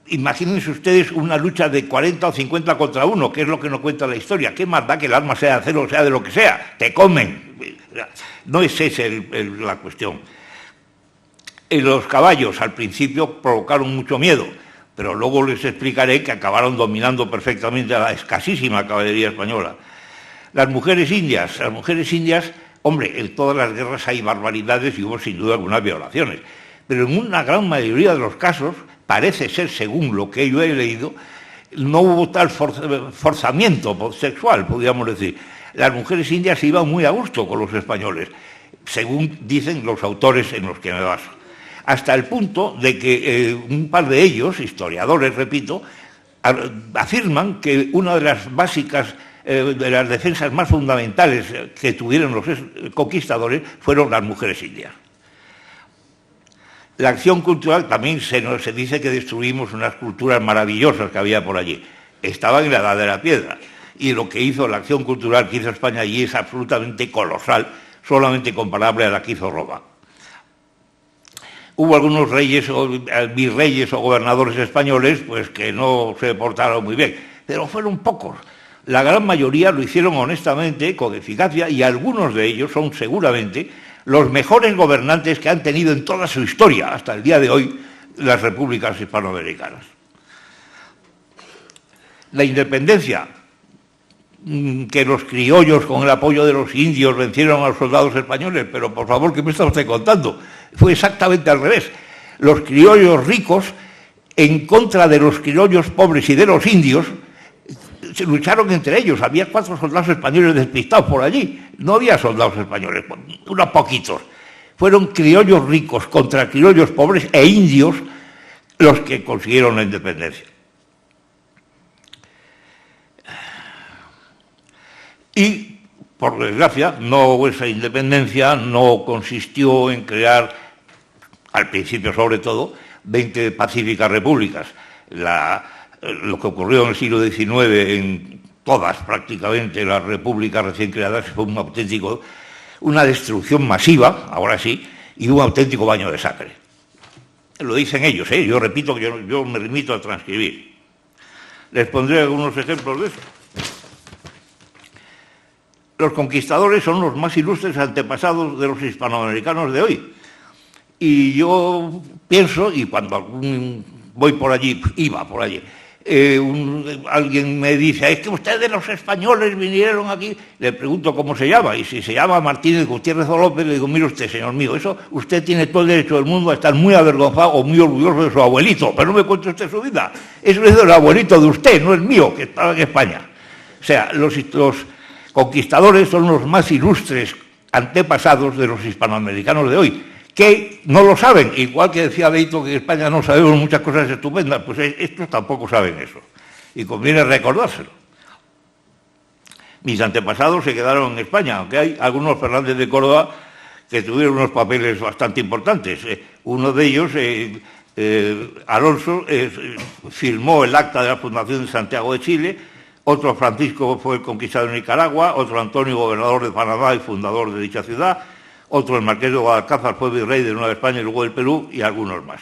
imagínense ustedes una lucha de 40 o 50 contra uno, que es lo que nos cuenta la historia. ¿Qué más da que el arma sea de acero o sea de lo que sea? ¡Te comen! No es esa la cuestión. Los caballos al principio provocaron mucho miedo, pero luego les explicaré que acabaron dominando perfectamente a la escasísima caballería española. Las mujeres indias, hombre, en todas las guerras hay barbaridades y hubo sin duda algunas violaciones, pero en una gran mayoría de los casos, parece ser, según lo que yo he leído, no hubo tal forzamiento sexual, podríamos decir. Las mujeres indias iban muy a gusto con los españoles, según dicen los autores en los que me baso. Hasta el punto de que un par de ellos, historiadores, repito, afirman que una de las básicas de las defensas más fundamentales que tuvieron los conquistadores fueron las mujeres indias. La acción cultural también se dice que destruimos unas culturas maravillosas que había por allí. Estaban en la Edad de la Piedra. Y lo que hizo la acción cultural que hizo España allí es absolutamente colosal, solamente comparable a la que hizo Roma. Hubo algunos reyes o virreyes o gobernadores españoles pues que no se portaron muy bien, pero fueron pocos. La gran mayoría lo hicieron honestamente, con eficacia, y algunos de ellos son seguramente los mejores gobernantes que han tenido en toda su historia, hasta el día de hoy, las repúblicas hispanoamericanas. La independencia, que los criollos con el apoyo de los indios vencieron a los soldados españoles, pero por favor, ¿qué me está usted contando? Fue exactamente al revés. Los criollos ricos, en contra de los criollos pobres y de los indios, se lucharon entre ellos. Había 4 soldados españoles despistados por allí. No había soldados españoles, unos poquitos. Fueron criollos ricos contra criollos pobres e indios los que consiguieron la independencia. Y, por desgracia, esa independencia no consistió en crear, al principio sobre todo, 20 pacíficas repúblicas. Lo que ocurrió en el siglo XIX en todas prácticamente las repúblicas recién creadas fue una destrucción masiva, ahora sí, y un auténtico baño de sangre. Lo dicen ellos, yo repito que yo me remito a transcribir. Les pondré algunos ejemplos de eso. Los conquistadores son los más ilustres antepasados de los hispanoamericanos de hoy. Y yo pienso, y cuando voy por allí, iba por allí, alguien me dice, es que ustedes los españoles vinieron aquí, le pregunto cómo se llama, y si se llama Martínez Gutiérrez o López, le digo, mire usted, señor mío, eso usted tiene todo el derecho del mundo a estar muy avergonzado o muy orgulloso de su abuelito, pero no me cuente usted su vida, eso es del abuelito de usted, no es mío, que estaba en España. O sea, los conquistadores son los más ilustres antepasados de los hispanoamericanos de hoy, que no lo saben, igual que decía Beito que en España no sabemos muchas cosas estupendas, pues estos tampoco saben eso, y conviene recordárselo. Mis antepasados se quedaron en España, aunque hay algunos Fernández de Córdoba que tuvieron unos papeles bastante importantes. Uno de ellos, Alonso, firmó el acta de la fundación de Santiago de Chile. Otro, Francisco, fue el conquistador de Nicaragua. Otro, Antonio, gobernador de Panamá y fundador de dicha ciudad. Otro, el marqués de Guadalcázar, fue virrey de Nueva España y luego del Perú, y algunos más.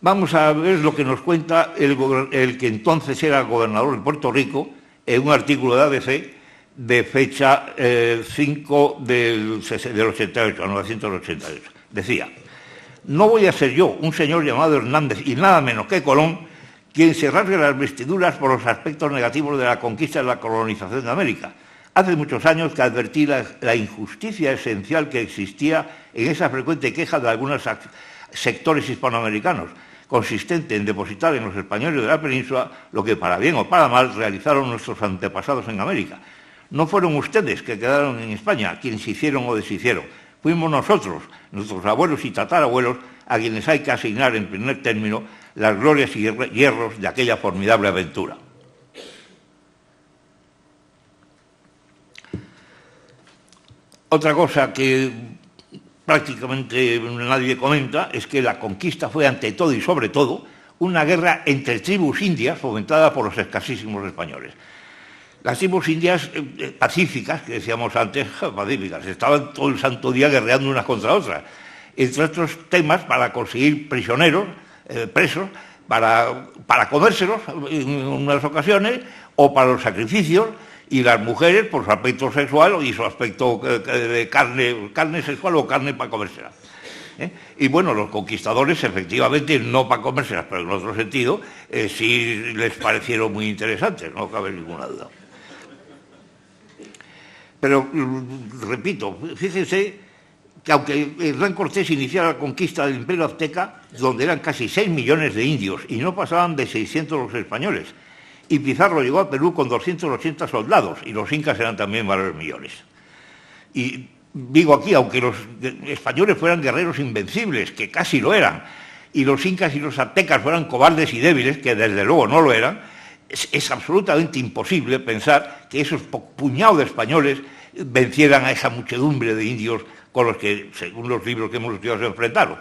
Vamos a ver lo que nos cuenta el que entonces era gobernador de Puerto Rico en un artículo de ABC de fecha 5 del 88, 1988. Decía, no voy a ser yo, un señor llamado Hernández y nada menos que Colón, quien se rasgue las vestiduras por los aspectos negativos de la conquista y la colonización de América. Hace muchos años que advertí la injusticia esencial que existía en esa frecuente queja de algunos sectores hispanoamericanos, consistente en depositar en los españoles de la península lo que para bien o para mal realizaron nuestros antepasados en América. No fueron ustedes que quedaron en España quienes hicieron o deshicieron. Fuimos nosotros, nuestros abuelos y tatarabuelos, a quienes hay que asignar en primer término las glorias y hierros de aquella formidable aventura. Otra cosa que prácticamente nadie comenta es que la conquista fue ante todo y sobre todo una guerra entre tribus indias fomentada por los escasísimos españoles. Las tribus indias pacíficas, que decíamos antes, pacíficas, estaban todo el santo día guerreando unas contra otras, entre otros temas para conseguir prisioneros, presos, para comérselos en unas ocasiones, o para los sacrificios, y las mujeres por su aspecto sexual y su aspecto de carne sexual o carne para comérsela. Y bueno, los conquistadores efectivamente no para comérselas, pero en otro sentido sí les parecieron muy interesantes, no cabe ninguna duda. Pero repito, fíjense que aunque Hernán Cortés iniciara la conquista del Imperio Azteca, donde eran casi 6 millones de indios y no pasaban de 600 los españoles, y Pizarro llegó a Perú con 280 soldados, y los incas eran también varios millones. Y digo aquí, aunque los españoles fueran guerreros invencibles, que casi lo eran, y los incas y los aztecas fueran cobardes y débiles, que desde luego no lo eran, es absolutamente imposible pensar que esos puñados de españoles vencieran a esa muchedumbre de indios con los que, según los libros que hemos estudiado, se enfrentaron.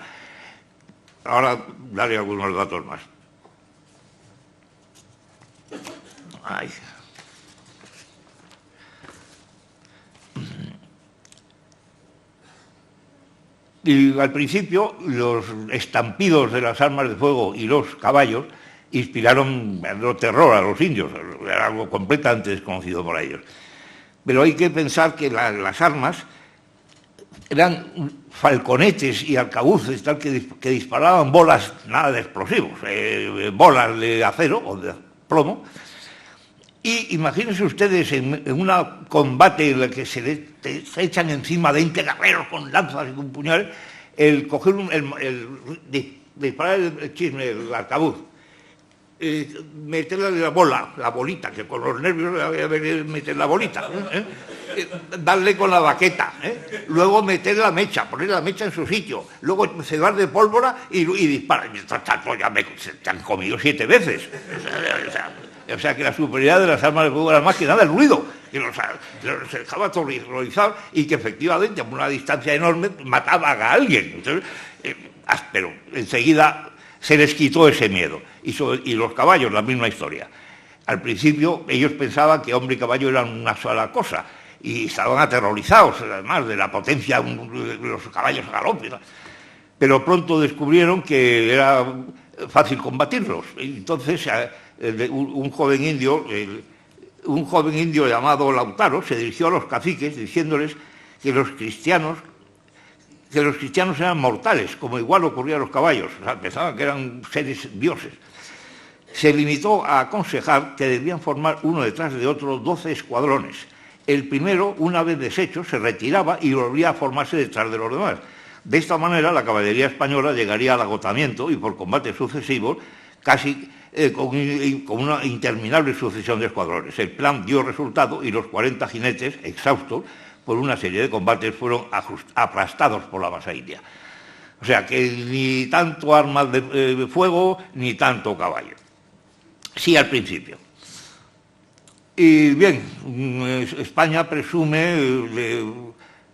Ahora daré algunos datos más. Ay. Y al principio los estampidos de las armas de fuego y los caballos inspiraron terror a los indios, era algo completamente desconocido por ellos. Pero hay que pensar que las armas eran falconetes y arcabuces tal que disparaban bolas, nada de explosivos, bolas de acero o de plomo. Y imagínense ustedes en un combate en el que se echan encima 20 guerreros con lanzas y con puñales, el coger disparar el chisme, el arcabuz, meterle la bola, la bolita, que con los nervios había que meter la bolita, darle con la baqueta, luego meter la mecha, poner la mecha en su sitio, luego cebar de pólvora y disparar. Ya te han comido 7 veces. O sea, que la superioridad de las armas de fuego era más que nada el ruido, que los dejaba aterrorizados y que efectivamente a una distancia enorme mataba a alguien. Entonces, pero enseguida se les quitó ese miedo. Y los caballos, la misma historia. Al principio ellos pensaban que hombre y caballo eran una sola cosa y estaban aterrorizados, además, de la potencia de los caballos a galope. Pero pronto descubrieron que era fácil combatirlos. Entonces, un joven indio llamado Lautaro se dirigió a los caciques diciéndoles que los cristianos eran mortales, como igual ocurría a los caballos, o sea, pensaban que eran seres dioses. Se limitó a aconsejar que debían formar uno detrás de otro 12 escuadrones. El primero, una vez deshecho, se retiraba y volvía a formarse detrás de los demás. De esta manera, la caballería española llegaría al agotamiento y por combates sucesivos, casi con una interminable sucesión de escuadrones. El plan dio resultado y los 40 jinetes, exhaustos por una serie de combates, fueron aplastados por la masa india. O sea que ni tanto armas de fuego ni tanto caballo. Sí, al principio. Y bien, España presume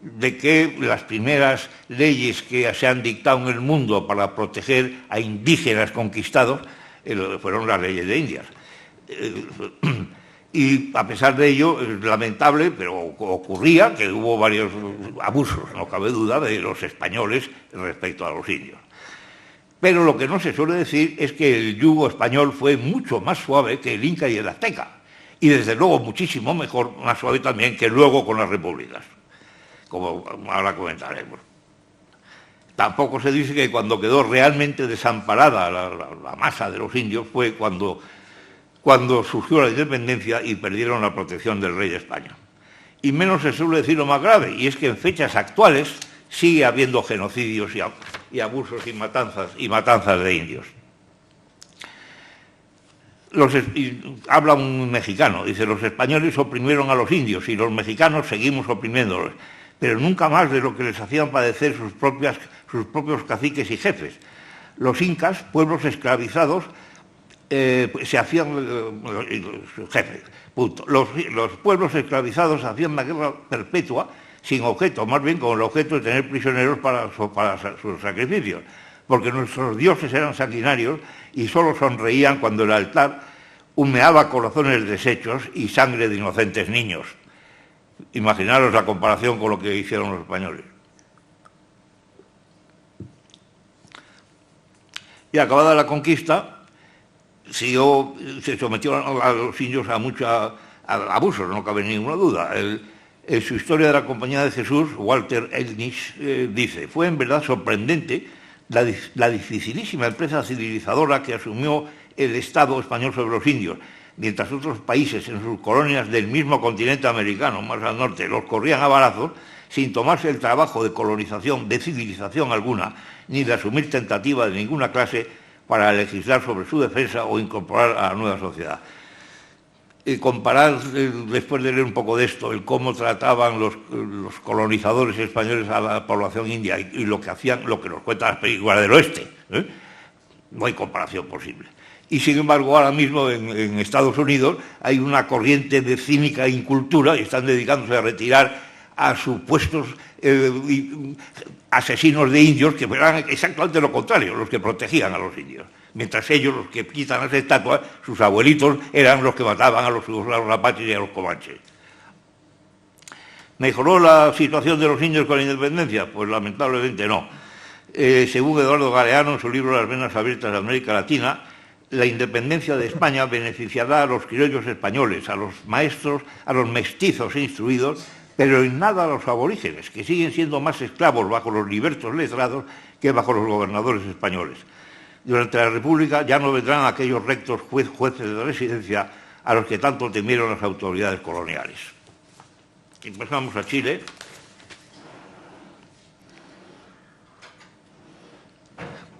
de que las primeras leyes que se han dictado en el mundo para proteger a indígenas conquistados fueron las leyes de Indias. Y a pesar de ello, es lamentable, pero ocurría que hubo varios abusos, no cabe duda, de los españoles respecto a los indios. Pero lo que no se suele decir es que el yugo español fue mucho más suave que el inca y el azteca, y desde luego muchísimo mejor, más suave también que luego con las repúblicas, como ahora comentaremos. Tampoco se dice que cuando quedó realmente desamparada la masa de los indios fue cuando surgió la independencia y perdieron la protección del rey de España. Y menos se suele decir lo más grave, y es que en fechas actuales sigue habiendo genocidios y abusos y matanzas de indios. Habla un mexicano, dice: los españoles oprimieron a los indios y los mexicanos seguimos oprimiéndolos, pero nunca más de lo que les hacían padecer sus propios caciques y jefes. Los incas, pueblos esclavizados, se hacían jefes. Punto. Los pueblos esclavizados hacían una guerra perpetua sin objeto, más bien con el objeto de tener prisioneros para sus sacrificios, porque nuestros dioses eran sanguinarios y solo sonreían cuando el altar humeaba corazones deshechos y sangre de inocentes niños. Imaginaros la comparación con lo que hicieron los españoles. Y acabada la conquista, se sometió a los indios a muchos abusos, no cabe ninguna duda. En su historia de la Compañía de Jesús, Walter Elnich dice: fue en verdad sorprendente la dificilísima empresa civilizadora que asumió el Estado español sobre los indios, mientras otros países en sus colonias del mismo continente americano, más al norte, los corrían a balazos, sin tomarse el trabajo de colonización, de civilización alguna, ni de asumir tentativa de ninguna clase para legislar sobre su defensa o incorporar a la nueva sociedad. Comparar, después de leer un poco de esto, el cómo trataban los colonizadores españoles a la población india y lo que hacían, lo que nos cuentan las películas del oeste, no hay comparación posible. Y sin embargo, ahora mismo en Estados Unidos hay una corriente de cínica incultura y están dedicándose a retirar a supuestos asesinos de indios que eran exactamente lo contrario, los que protegían a los indios. Mientras ellos, los que quitan las estatuas, sus abuelitos eran los que mataban a los apaches y a los comanches. ¿Mejoró la situación de los indios con la independencia? Pues lamentablemente no. Según Eduardo Galeano, en su libro Las venas abiertas de América Latina, la independencia de España beneficiará a los criollos españoles, a los maestros, a los mestizos instruidos, pero en nada a los aborígenes, que siguen siendo más esclavos bajo los libertos letrados que bajo los gobernadores españoles. Durante la República ya no vendrán aquellos rectos jueces de residencia a los que tanto temieron las autoridades coloniales. Y pasamos a Chile.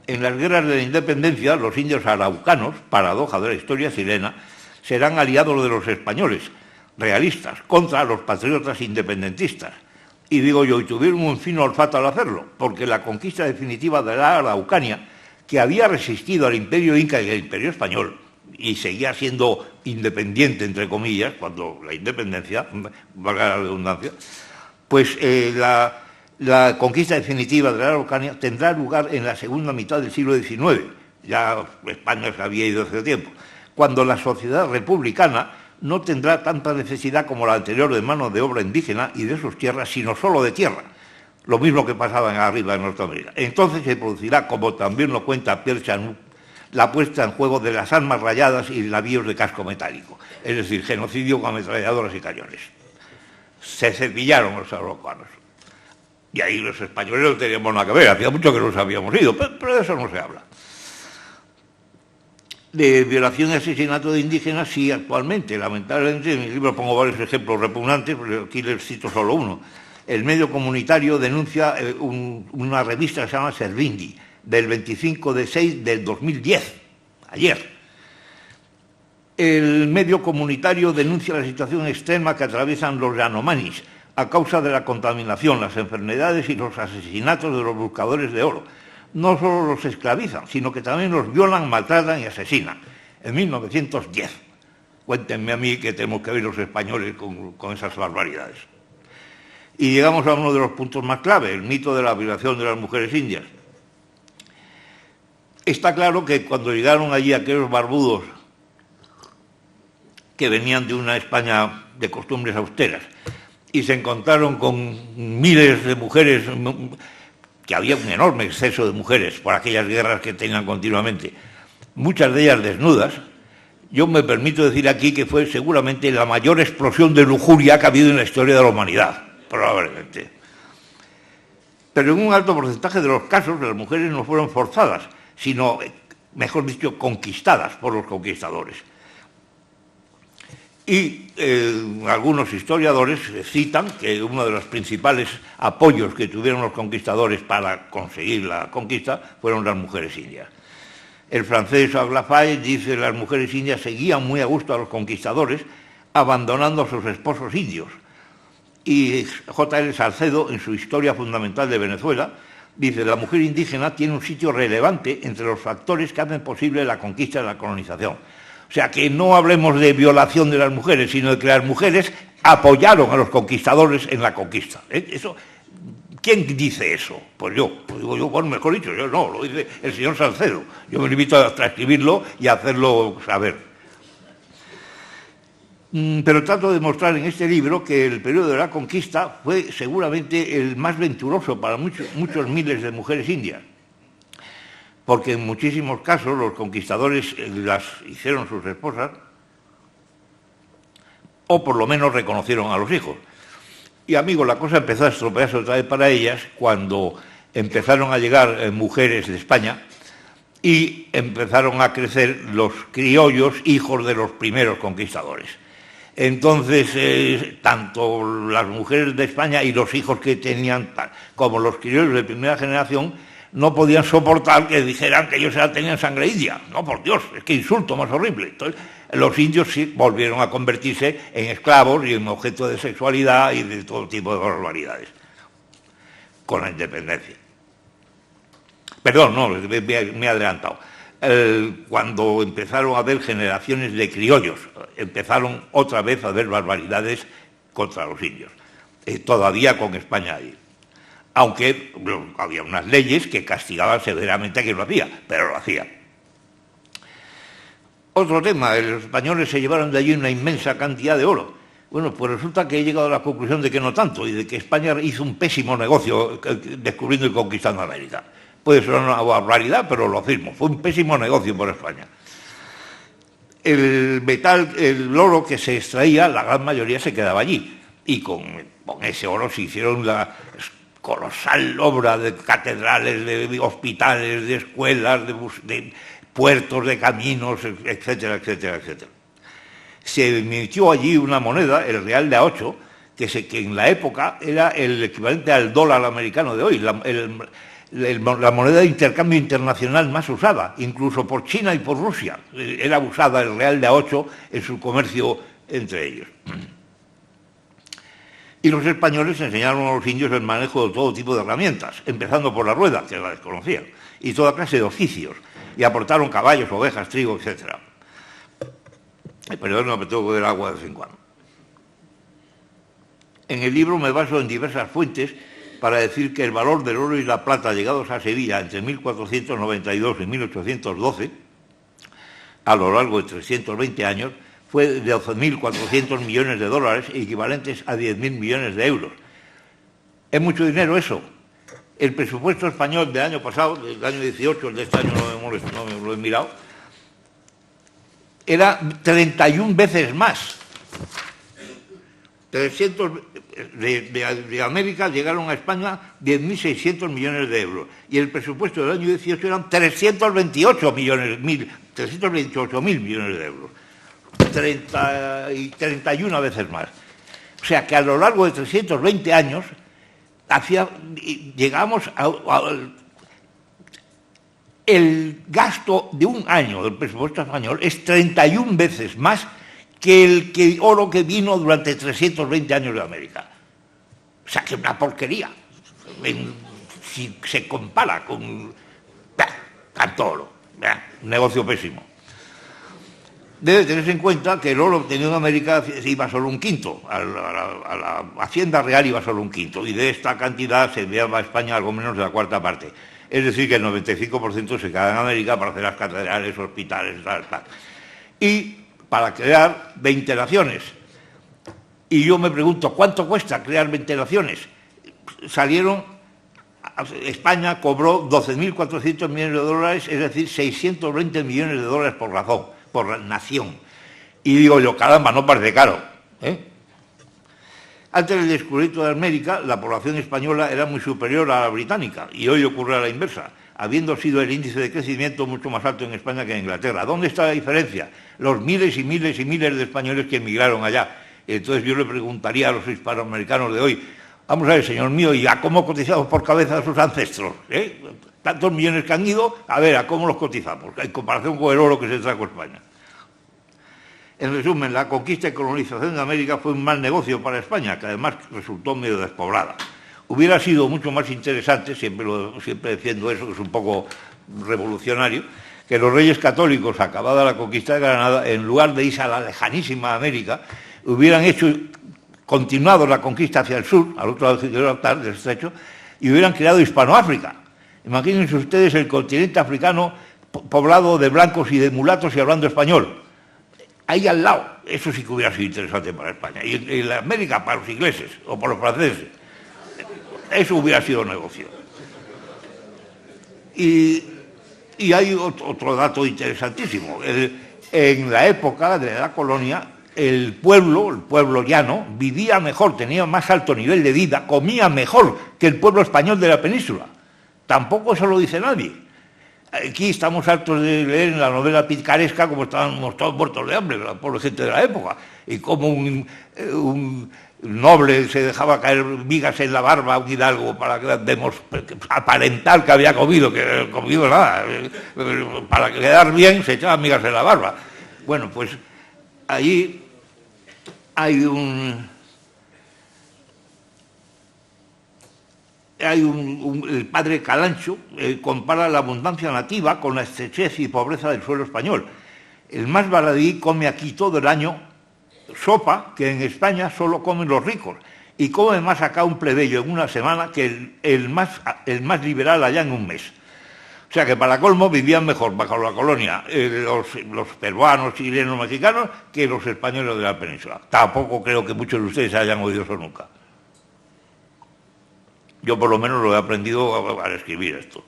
En las guerras de la independencia, los indios araucanos, paradoja de la historia chilena, serán aliados de los españoles, realistas, contra los patriotas independentistas. Y digo yo, y tuvieron un fino olfato al hacerlo, porque la conquista definitiva de la Araucanía, que había resistido al imperio inca y al imperio español, y seguía siendo independiente, entre comillas, cuando la independencia, valga la redundancia, pues la conquista definitiva de la Araucanía tendrá lugar en la segunda mitad del siglo XIX. Ya España se había ido hace tiempo. Cuando la sociedad republicana no tendrá tanta necesidad como la anterior de mano de obra indígena y de sus tierras, sino solo de tierra. Lo mismo que pasaba arriba en Norteamérica. Entonces se producirá, como también lo cuenta Pierre Chanut, la puesta en juego de las armas rayadas y navíos de casco metálico. Es decir, genocidio con ametralladoras y cañones. Se cepillaron los araucanos. Y ahí los españoles no teníamos nada que ver, hacía mucho que nos habíamos ido, pero de eso no se habla. De violación y asesinato de indígenas, sí, actualmente, lamentablemente, en mi libro pongo varios ejemplos repugnantes, pero aquí les cito solo uno. El medio comunitario denuncia una revista que se llama Servingui, del 25/6 del 2010, ayer. El medio comunitario denuncia la situación extrema que atraviesan los Yanomamis, a causa de la contaminación, las enfermedades y los asesinatos de los buscadores de oro. No solo los esclavizan, sino que también los violan, maltratan y asesinan. En 1910. Cuéntenme a mí que tenemos que ver los españoles con esas barbaridades. Y llegamos a uno de los puntos más clave, el mito de la violación de las mujeres indias. Está claro que cuando llegaron allí aquellos barbudos que venían de una España de costumbres austeras, y se encontraron con miles de mujeres, que había un enorme exceso de mujeres por aquellas guerras que tenían continuamente, muchas de ellas desnudas. Yo me permito decir aquí que fue seguramente la mayor explosión de lujuria que ha habido en la historia de la humanidad, probablemente. Pero en un alto porcentaje de los casos las mujeres no fueron forzadas, sino, mejor dicho, conquistadas por los conquistadores. Y algunos historiadores citan que uno de los principales apoyos que tuvieron los conquistadores para conseguir la conquista fueron las mujeres indias. El francés Aglafaye dice que las mujeres indias seguían muy a gusto a los conquistadores, abandonando a sus esposos indios. Y J.L. Salcedo, en su Historia Fundamental de Venezuela, dice que la mujer indígena tiene un sitio relevante entre los factores que hacen posible la conquista y la colonización. O sea, que no hablemos de violación de las mujeres, sino de que las mujeres apoyaron a los conquistadores en la conquista. Eso, ¿quién dice eso? Pues yo, bueno, mejor dicho, yo no, lo dice el señor Salcedo. Yo me limito a transcribirlo y a hacerlo saber. Pero trato de mostrar en este libro que el periodo de la conquista fue seguramente el más venturoso para muchos miles de mujeres indias, porque en muchísimos casos los conquistadores las hicieron sus esposas, o por lo menos reconocieron a los hijos. Y amigos, la cosa empezó a estropearse otra vez para ellas cuando empezaron a llegar mujeres de España y empezaron a crecer los criollos, hijos de los primeros conquistadores. Entonces, tanto las mujeres de España y los hijos que tenían, como los criollos de primera generación, no podían soportar que dijeran que ellos ya tenían sangre india. No, por Dios, es que insulto más horrible. Entonces, los indios sí volvieron a convertirse en esclavos y en objeto de sexualidad y de todo tipo de barbaridades, con la independencia. Perdón, no, me he adelantado. cuando empezaron a haber generaciones de criollos, empezaron otra vez a haber barbaridades contra los indios, todavía con España ahí. Aunque había unas leyes que castigaban severamente a quien lo hacía, pero lo hacía. Otro tema, los españoles se llevaron de allí una inmensa cantidad de oro. Bueno, pues resulta que he llegado a la conclusión de que no tanto, y de que España hizo un pésimo negocio descubriendo y conquistando América. Puede ser una barbaridad, pero lo afirmo, fue un pésimo negocio por España. El metal, el oro que se extraía, la gran mayoría se quedaba allí, y con ese oro se hicieron la colosal obra de catedrales, de hospitales, de escuelas, de puertos, de caminos, etcétera, etcétera, etcétera. Se emitió allí una moneda, el real de A8, que en la época era el equivalente al dólar americano de hoy, la moneda de intercambio internacional más usada, incluso por China y por Rusia. Era usada el real de A8 en su comercio entre ellos. Y los españoles enseñaron a los indios el manejo de todo tipo de herramientas, empezando por la rueda, que la desconocían, y toda clase de oficios, y aportaron caballos, ovejas, trigo, etc. Perdón, me tengo que beber agua de vez en cuando. En el libro me baso en diversas fuentes para decir que el valor del oro y la plata llegados a Sevilla entre 1492 y 1812, a lo largo de 320 años, fue de 12.400 millones de dólares, equivalentes a 10.000 millones de euros. ¿Es mucho dinero eso? El presupuesto español del año pasado, del año 18, el de este año no me lo he mirado, era 31 veces más. 300 de América llegaron a España 10.600 millones de euros. Y el presupuesto del año 18 eran 328.000 millones de euros. 31 veces más. O sea que a lo largo de 320 años llegamos el gasto de un año del presupuesto español es 31 veces más que el oro que vino durante 320 años de América. O sea que es una porquería. Si se compara con tanto oro. Un negocio pésimo. Debe tenerse en cuenta que el oro obtenido en América iba solo un quinto, a la Hacienda Real iba solo un quinto, y de esta cantidad se enviaba a España algo menos de la cuarta parte. Es decir, que el 95% se queda en América para hacer las catedrales, hospitales, tal. Y para crear ventilaciones. Y yo me pregunto, ¿cuánto cuesta crear ventilaciones? España cobró 12.400 millones de dólares, es decir, 620 millones de dólares por nación. Y digo yo, caramba, no parece caro. Antes del descubrimiento de América, la población española era muy superior a la británica, y hoy ocurre a la inversa, habiendo sido el índice de crecimiento mucho más alto en España que en Inglaterra. ¿Dónde está la diferencia? Los miles y miles y miles de españoles que emigraron allá. Entonces yo le preguntaría a los hispanoamericanos de hoy, vamos a ver, señor mío, ¿y a cómo cotizamos por cabeza a sus ancestros? Tantos millones que han ido, a ver, ¿a cómo los cotizamos? En comparación con el oro que se trajo a España. En resumen, la conquista y colonización de América fue un mal negocio para España, que además resultó medio despoblada. Hubiera sido mucho más interesante, siempre defiendo eso, que es un poco revolucionario, que los reyes católicos, acabada la conquista de Granada, en lugar de irse a la lejanísima América, hubieran continuado la conquista hacia el sur, al otro lado del estrecho, y hubieran creado Hispanoáfrica. Imagínense ustedes el continente africano poblado de blancos y de mulatos y hablando español. Ahí al lado, eso sí que hubiera sido interesante para España. Y la América para los ingleses o para los franceses. Eso hubiera sido negocio. Y hay otro dato interesantísimo. En la época de la colonia, el pueblo llano, vivía mejor, tenía más alto nivel de vida, comía mejor que el pueblo español de la península. Tampoco eso lo dice nadie. Aquí estamos hartos de leer en la novela picaresca como estábamos todos muertos de hambre, la pobre gente de la época, y como un noble se dejaba caer migas en la barba a un hidalgo para aparentar que había comido, que no había comido nada, para quedar bien se echaba migas en la barba. Bueno, pues allí hay hay el padre Calancho compara la abundancia nativa con la estrechez y pobreza del suelo español. El más baladí come aquí todo el año sopa que en España solo comen los ricos, y come más acá un plebeyo en una semana que el más liberal allá en un mes. O sea que para colmo vivían mejor bajo la colonia los peruanos, chilenos, mexicanos que los españoles de la península. Tampoco creo que muchos de ustedes hayan oído eso nunca. Yo por lo menos lo he aprendido al escribir esto.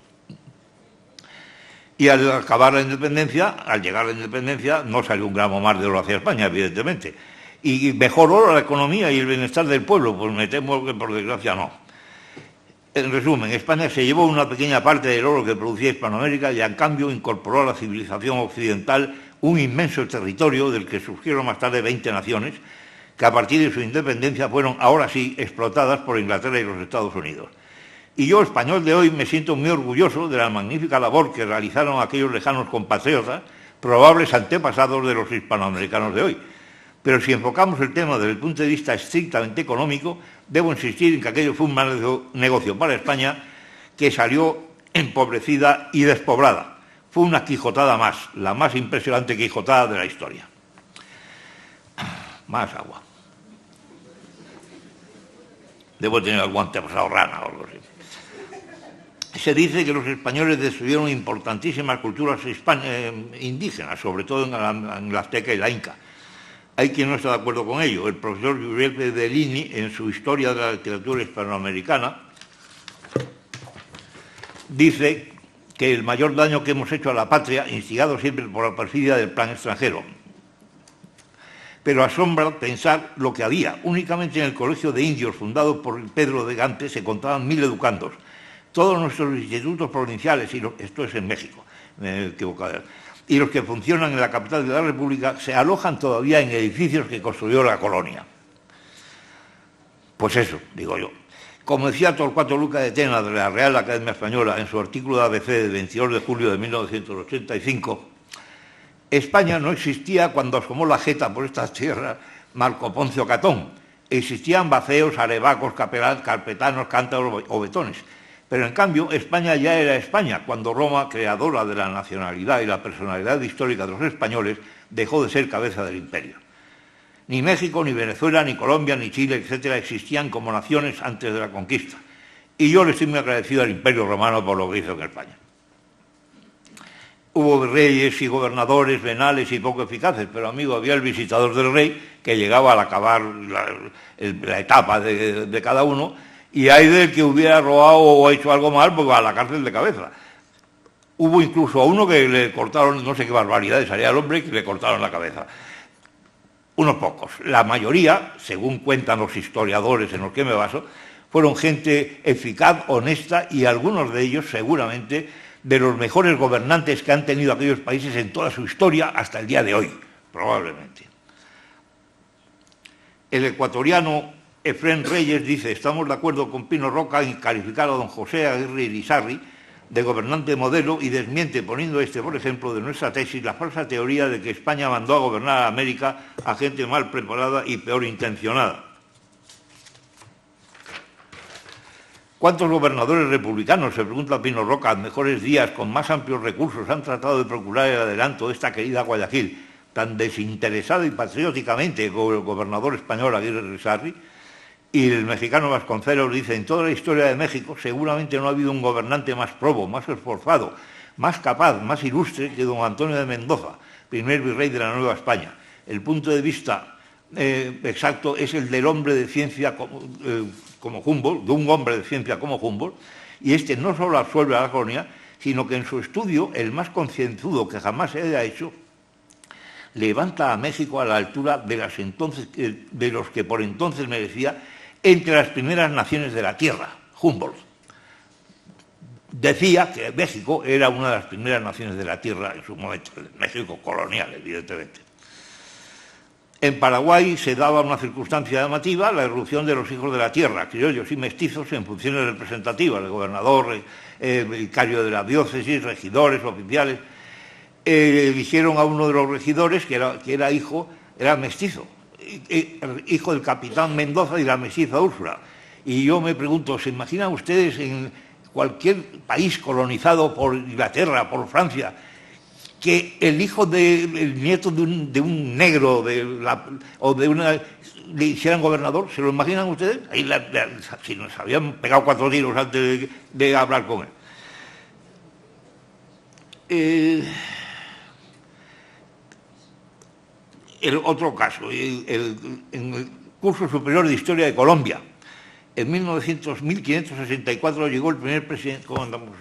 Y al acabar la independencia, al llegar a la independencia, no salió un gramo más de oro hacia España, evidentemente. Y mejoró la economía y el bienestar del pueblo, pues me temo que por desgracia no. En resumen, España se llevó una pequeña parte del oro que producía Hispanoamérica y en cambio incorporó a la civilización occidental un inmenso territorio del que surgieron más tarde 20 naciones, que a partir de su independencia fueron ahora sí explotadas por Inglaterra y los Estados Unidos. Y yo, español de hoy, me siento muy orgulloso de la magnífica labor que realizaron aquellos lejanos compatriotas, probables antepasados de los hispanoamericanos de hoy. Pero si enfocamos el tema desde el punto de vista estrictamente económico, debo insistir en que aquello fue un mal negocio para España, que salió empobrecida y despoblada. Fue una quijotada más, la más impresionante quijotada de la historia. Más agua. Debo tener algún antepasado rana o algo así. Se dice que los españoles destruyeron importantísimas culturas indígenas, sobre todo en la azteca y la inca. Hay quien no está de acuerdo con ello. El profesor Giuseppe Bellini, en su Historia de la Literatura Hispanoamericana, dice que el mayor daño que hemos hecho a la patria, instigado siempre por la perfidia del plan extranjero. Pero asombra pensar lo que había. Únicamente en el Colegio de Indios, fundado por Pedro de Gante, se contaban 1000 educandos. Todos nuestros institutos provinciales, esto es en México, me he equivocado, y los que funcionan en la capital de la República se alojan todavía en edificios que construyó la colonia. Pues eso, digo yo. Como decía Torcuato Luca de Tena, de la Real Academia Española, en su artículo de ABC del 22 de julio de 1985, España no existía cuando asomó la jeta por estas tierras Marco Poncio Catón. Existían baceos, arebacos, carpetanos, cántabros o betones. Pero en cambio, España ya era España cuando Roma, creadora de la nacionalidad y la personalidad histórica de los españoles, dejó de ser cabeza del imperio. Ni México, ni Venezuela, ni Colombia, ni Chile, etcétera, existían como naciones antes de la conquista. Y yo le estoy muy agradecido al Imperio Romano por lo que hizo en España. Hubo reyes y gobernadores venales y poco eficaces, pero amigo, había el visitador del rey que llegaba al acabar la etapa de cada uno, y hay del que hubiera robado o hecho algo mal, pues a la cárcel de cabeza. Hubo incluso a uno que le cortaron, no sé qué barbaridades haría el hombre, que le cortaron la cabeza. Unos pocos. La mayoría, según cuentan los historiadores en los que me baso, fueron gente eficaz, honesta, y algunos de ellos seguramente de los mejores gobernantes que han tenido aquellos países en toda su historia hasta el día de hoy, probablemente. El ecuatoriano Efrén Reyes dice: estamos de acuerdo con Pino Roca en calificar a don José Aguirre Irizarry de gobernante modelo, y desmiente, poniendo por ejemplo de nuestra tesis, la falsa teoría de que España mandó a gobernar a América a gente mal preparada y peor intencionada. ¿Cuántos gobernadores republicanos, se pregunta Pino Roca, en mejores días, con más amplios recursos, han tratado de procurar el adelanto de esta querida Guayaquil, tan desinteresada y patrióticamente como el gobernador español Aguirre Irizarry? Y el mexicano Vasconcelos dice: en toda la historia de México seguramente no ha habido un gobernante más probo, más esforzado, más capaz, más ilustre que don Antonio de Mendoza, primer virrey de la Nueva España. El punto de vista exacto es el del hombre de ciencia como Humboldt, de un hombre de ciencia como Humboldt, y este no solo absuelve a la colonia, sino que en su estudio, el más concienzudo que jamás se haya hecho, levanta a México a la altura de los que por entonces merecía entre las primeras naciones de la tierra. Humboldt decía que México era una de las primeras naciones de la tierra en su momento, México colonial, evidentemente. En Paraguay se daba una circunstancia llamativa, la irrupción de los hijos de la tierra, criollos y mestizos, en funciones representativas, el gobernador, el vicario de la diócesis, regidores, oficiales. Eligieron a uno de los regidores, que era mestizo, hijo del capitán Mendoza y la mestiza Úrsula. Y yo me pregunto, ¿se imaginan ustedes en cualquier país colonizado por Inglaterra, por Francia, que el hijo el nieto de un negro o de una le hicieran gobernador? ¿Se lo imaginan ustedes? Ahí si nos habían pegado 4 tiros antes de hablar con él. El otro caso, en el curso superior de Historia de Colombia, en 1564 llegó el primer presidente. ¿Cómo andamos?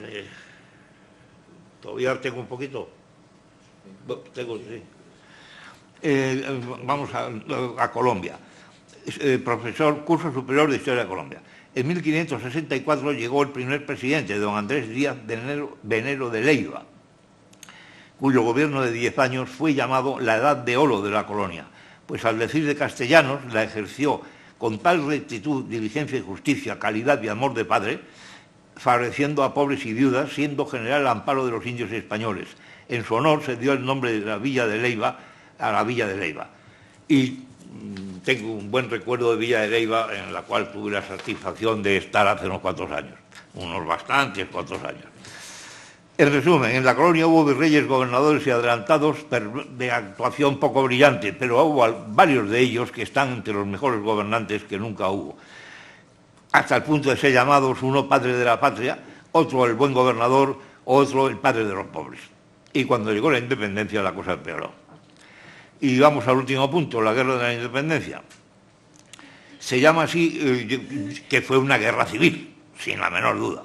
Todavía tengo un poquito. Sí. Vamos a Colombia. Profesor, curso superior de Historia de Colombia. En 1564 llegó el primer presidente, don Andrés Díaz Venero de Leiva, cuyo gobierno de 10 años fue llamado la Edad de Oro de la colonia, pues al decir de Castellanos la ejerció con tal rectitud, diligencia y justicia, calidad y amor de padre, favoreciendo a pobres y viudas, siendo general al amparo de los indios españoles. En su honor se dio el nombre de la Villa de Leiva a la Villa de Leiva. Y tengo un buen recuerdo de Villa de Leiva, en la cual tuve la satisfacción de estar hace unos cuantos años, unos bastantes cuantos años. En resumen, en la colonia hubo virreyes, gobernadores y adelantados de actuación poco brillante, pero hubo varios de ellos que están entre los mejores gobernantes que nunca hubo, hasta el punto de ser llamados uno padre de la patria, otro el buen gobernador, otro el padre de los pobres. Y cuando llegó la independencia la cosa empeoró. Y vamos al último punto, la guerra de la independencia. Se llama así, que fue una guerra civil, sin la menor duda.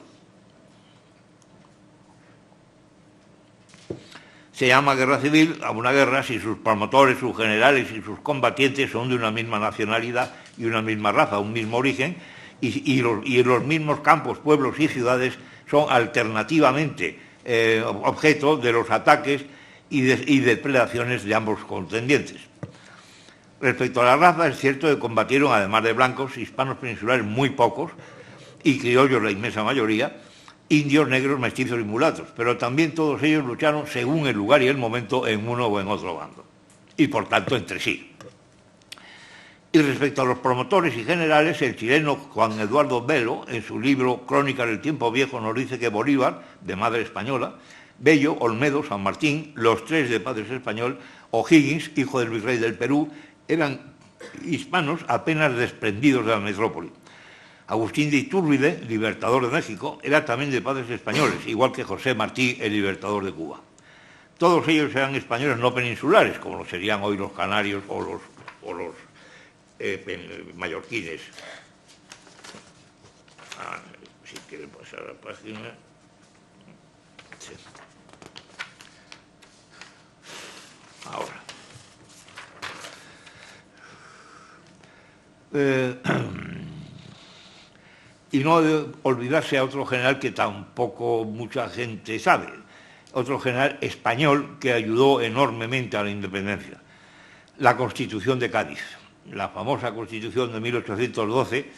Se llama guerra civil a una guerra si sus promotores, sus generales y sus combatientes son de una misma nacionalidad y una misma raza, un mismo origen, y los mismos campos, pueblos y ciudades son alternativamente objeto de los ataques y depredaciones de ambos contendientes. Respecto a la raza, es cierto que combatieron, además de blancos, hispanos peninsulares muy pocos, y criollos la inmensa mayoría, indios, negros, mestizos y mulatos, pero también todos ellos lucharon según el lugar y el momento en uno o en otro bando, y por tanto entre sí. Y respecto a los promotores y generales, el chileno Juan Eduardo Bello, en su libro Crónicas del Tiempo Viejo, nos dice que Bolívar, de madre española, Bello, Olmedo, San Martín, los tres de padres español, O'Higgins, hijo del virrey del Perú, eran hispanos apenas desprendidos de la metrópoli. Agustín de Iturbide, libertador de México, era también de padres españoles, igual que José Martí, el libertador de Cuba. Todos ellos eran españoles no peninsulares, como lo serían hoy los canarios o los mallorquines. Si quiere pasar a la página. Sí. Ahora. Y no olvidarse a otro general que tampoco mucha gente sabe, otro general español que ayudó enormemente a la independencia, la Constitución de Cádiz. La famosa Constitución de 1812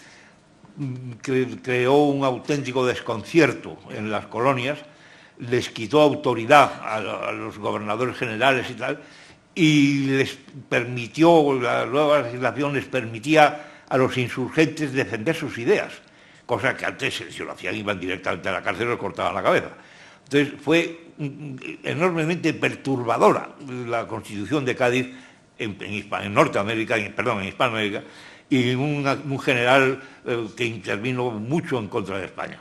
creó un auténtico desconcierto en las colonias, les quitó autoridad a los gobernadores generales y tal, y les permitió, la nueva legislación les permitía a los insurgentes defender sus ideas, cosa que antes, si lo hacían, iban directamente a la cárcel y les cortaban la cabeza. Entonces fue enormemente perturbadora la Constitución de Cádiz en Norteamérica, en Hispanoamérica, y un general que intervino mucho en contra de España.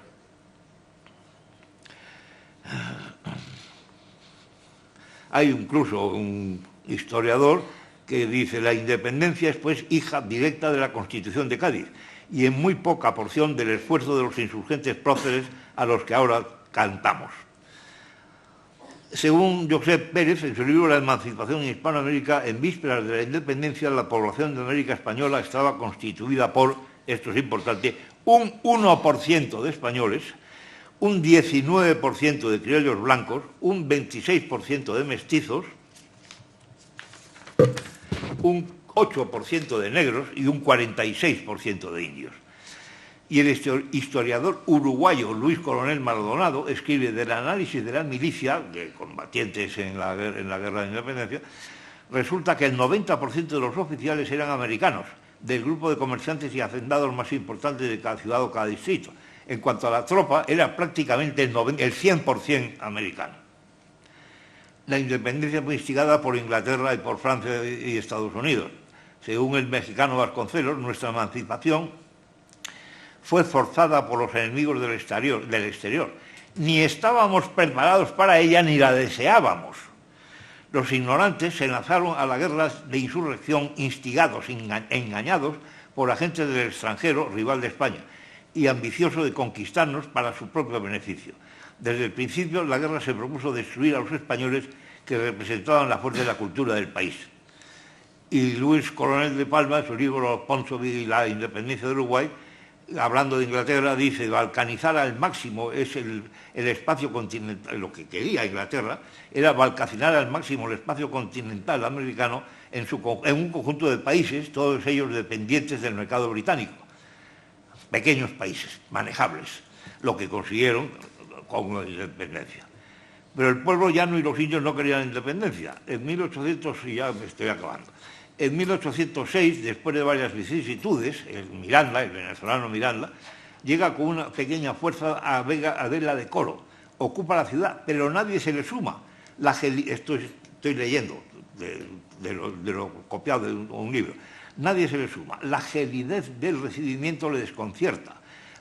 Hay incluso un historiador que dice: la independencia es pues hija directa de la Constitución de Cádiz y en muy poca porción del esfuerzo de los insurgentes próceres a los que ahora cantamos. Según Josep Pérez, en su libro La emancipación en Hispanoamérica, en vísperas de la independencia, la población de América Española estaba constituida por, esto es importante, un 1% de españoles, un 19% de criollos blancos, un 26% de mestizos, un 8% de negros y un 46% de indios. Y el historiador uruguayo Luis Coronel Maldonado escribe del análisis de la milicia, de combatientes en la guerra de independencia, resulta que el 90% de los oficiales eran americanos, del grupo de comerciantes y hacendados más importantes de cada ciudad o cada distrito. En cuanto a la tropa, era prácticamente el 100% americano. La independencia fue instigada por Inglaterra y por Francia y Estados Unidos. Según el mexicano Vasconcelos, nuestra emancipación fue forzada por los enemigos del exterior. Ni estábamos preparados para ella ni la deseábamos. Los ignorantes se lanzaron a la guerra de insurrección instigados, engañados por agentes del extranjero, rival de España, y ambicioso de conquistarnos para su propio beneficio. Desde el principio, la guerra se propuso destruir a los españoles que representaban la fuerza de la cultura del país. Y Luis Coronel de Palma, en su libro Ponsonby y la independencia de Uruguay, hablando de Inglaterra, dice: balcanizar al máximo es el espacio continental. Lo que quería Inglaterra era balcanizar al máximo el espacio continental americano en un conjunto de países, todos ellos dependientes del mercado británico. Pequeños países, manejables, lo que consiguieron con la independencia. Pero el pueblo llano y los indios no querían independencia. En 1800, y ya me estoy acabando, en 1806, después de varias vicisitudes, el venezolano Miranda, llega con una pequeña fuerza a Vela de Coro, ocupa la ciudad, pero nadie se le suma. Esto estoy leyendo de lo copiado de un libro. Nadie se le suma. La gelidez del recibimiento le desconcierta.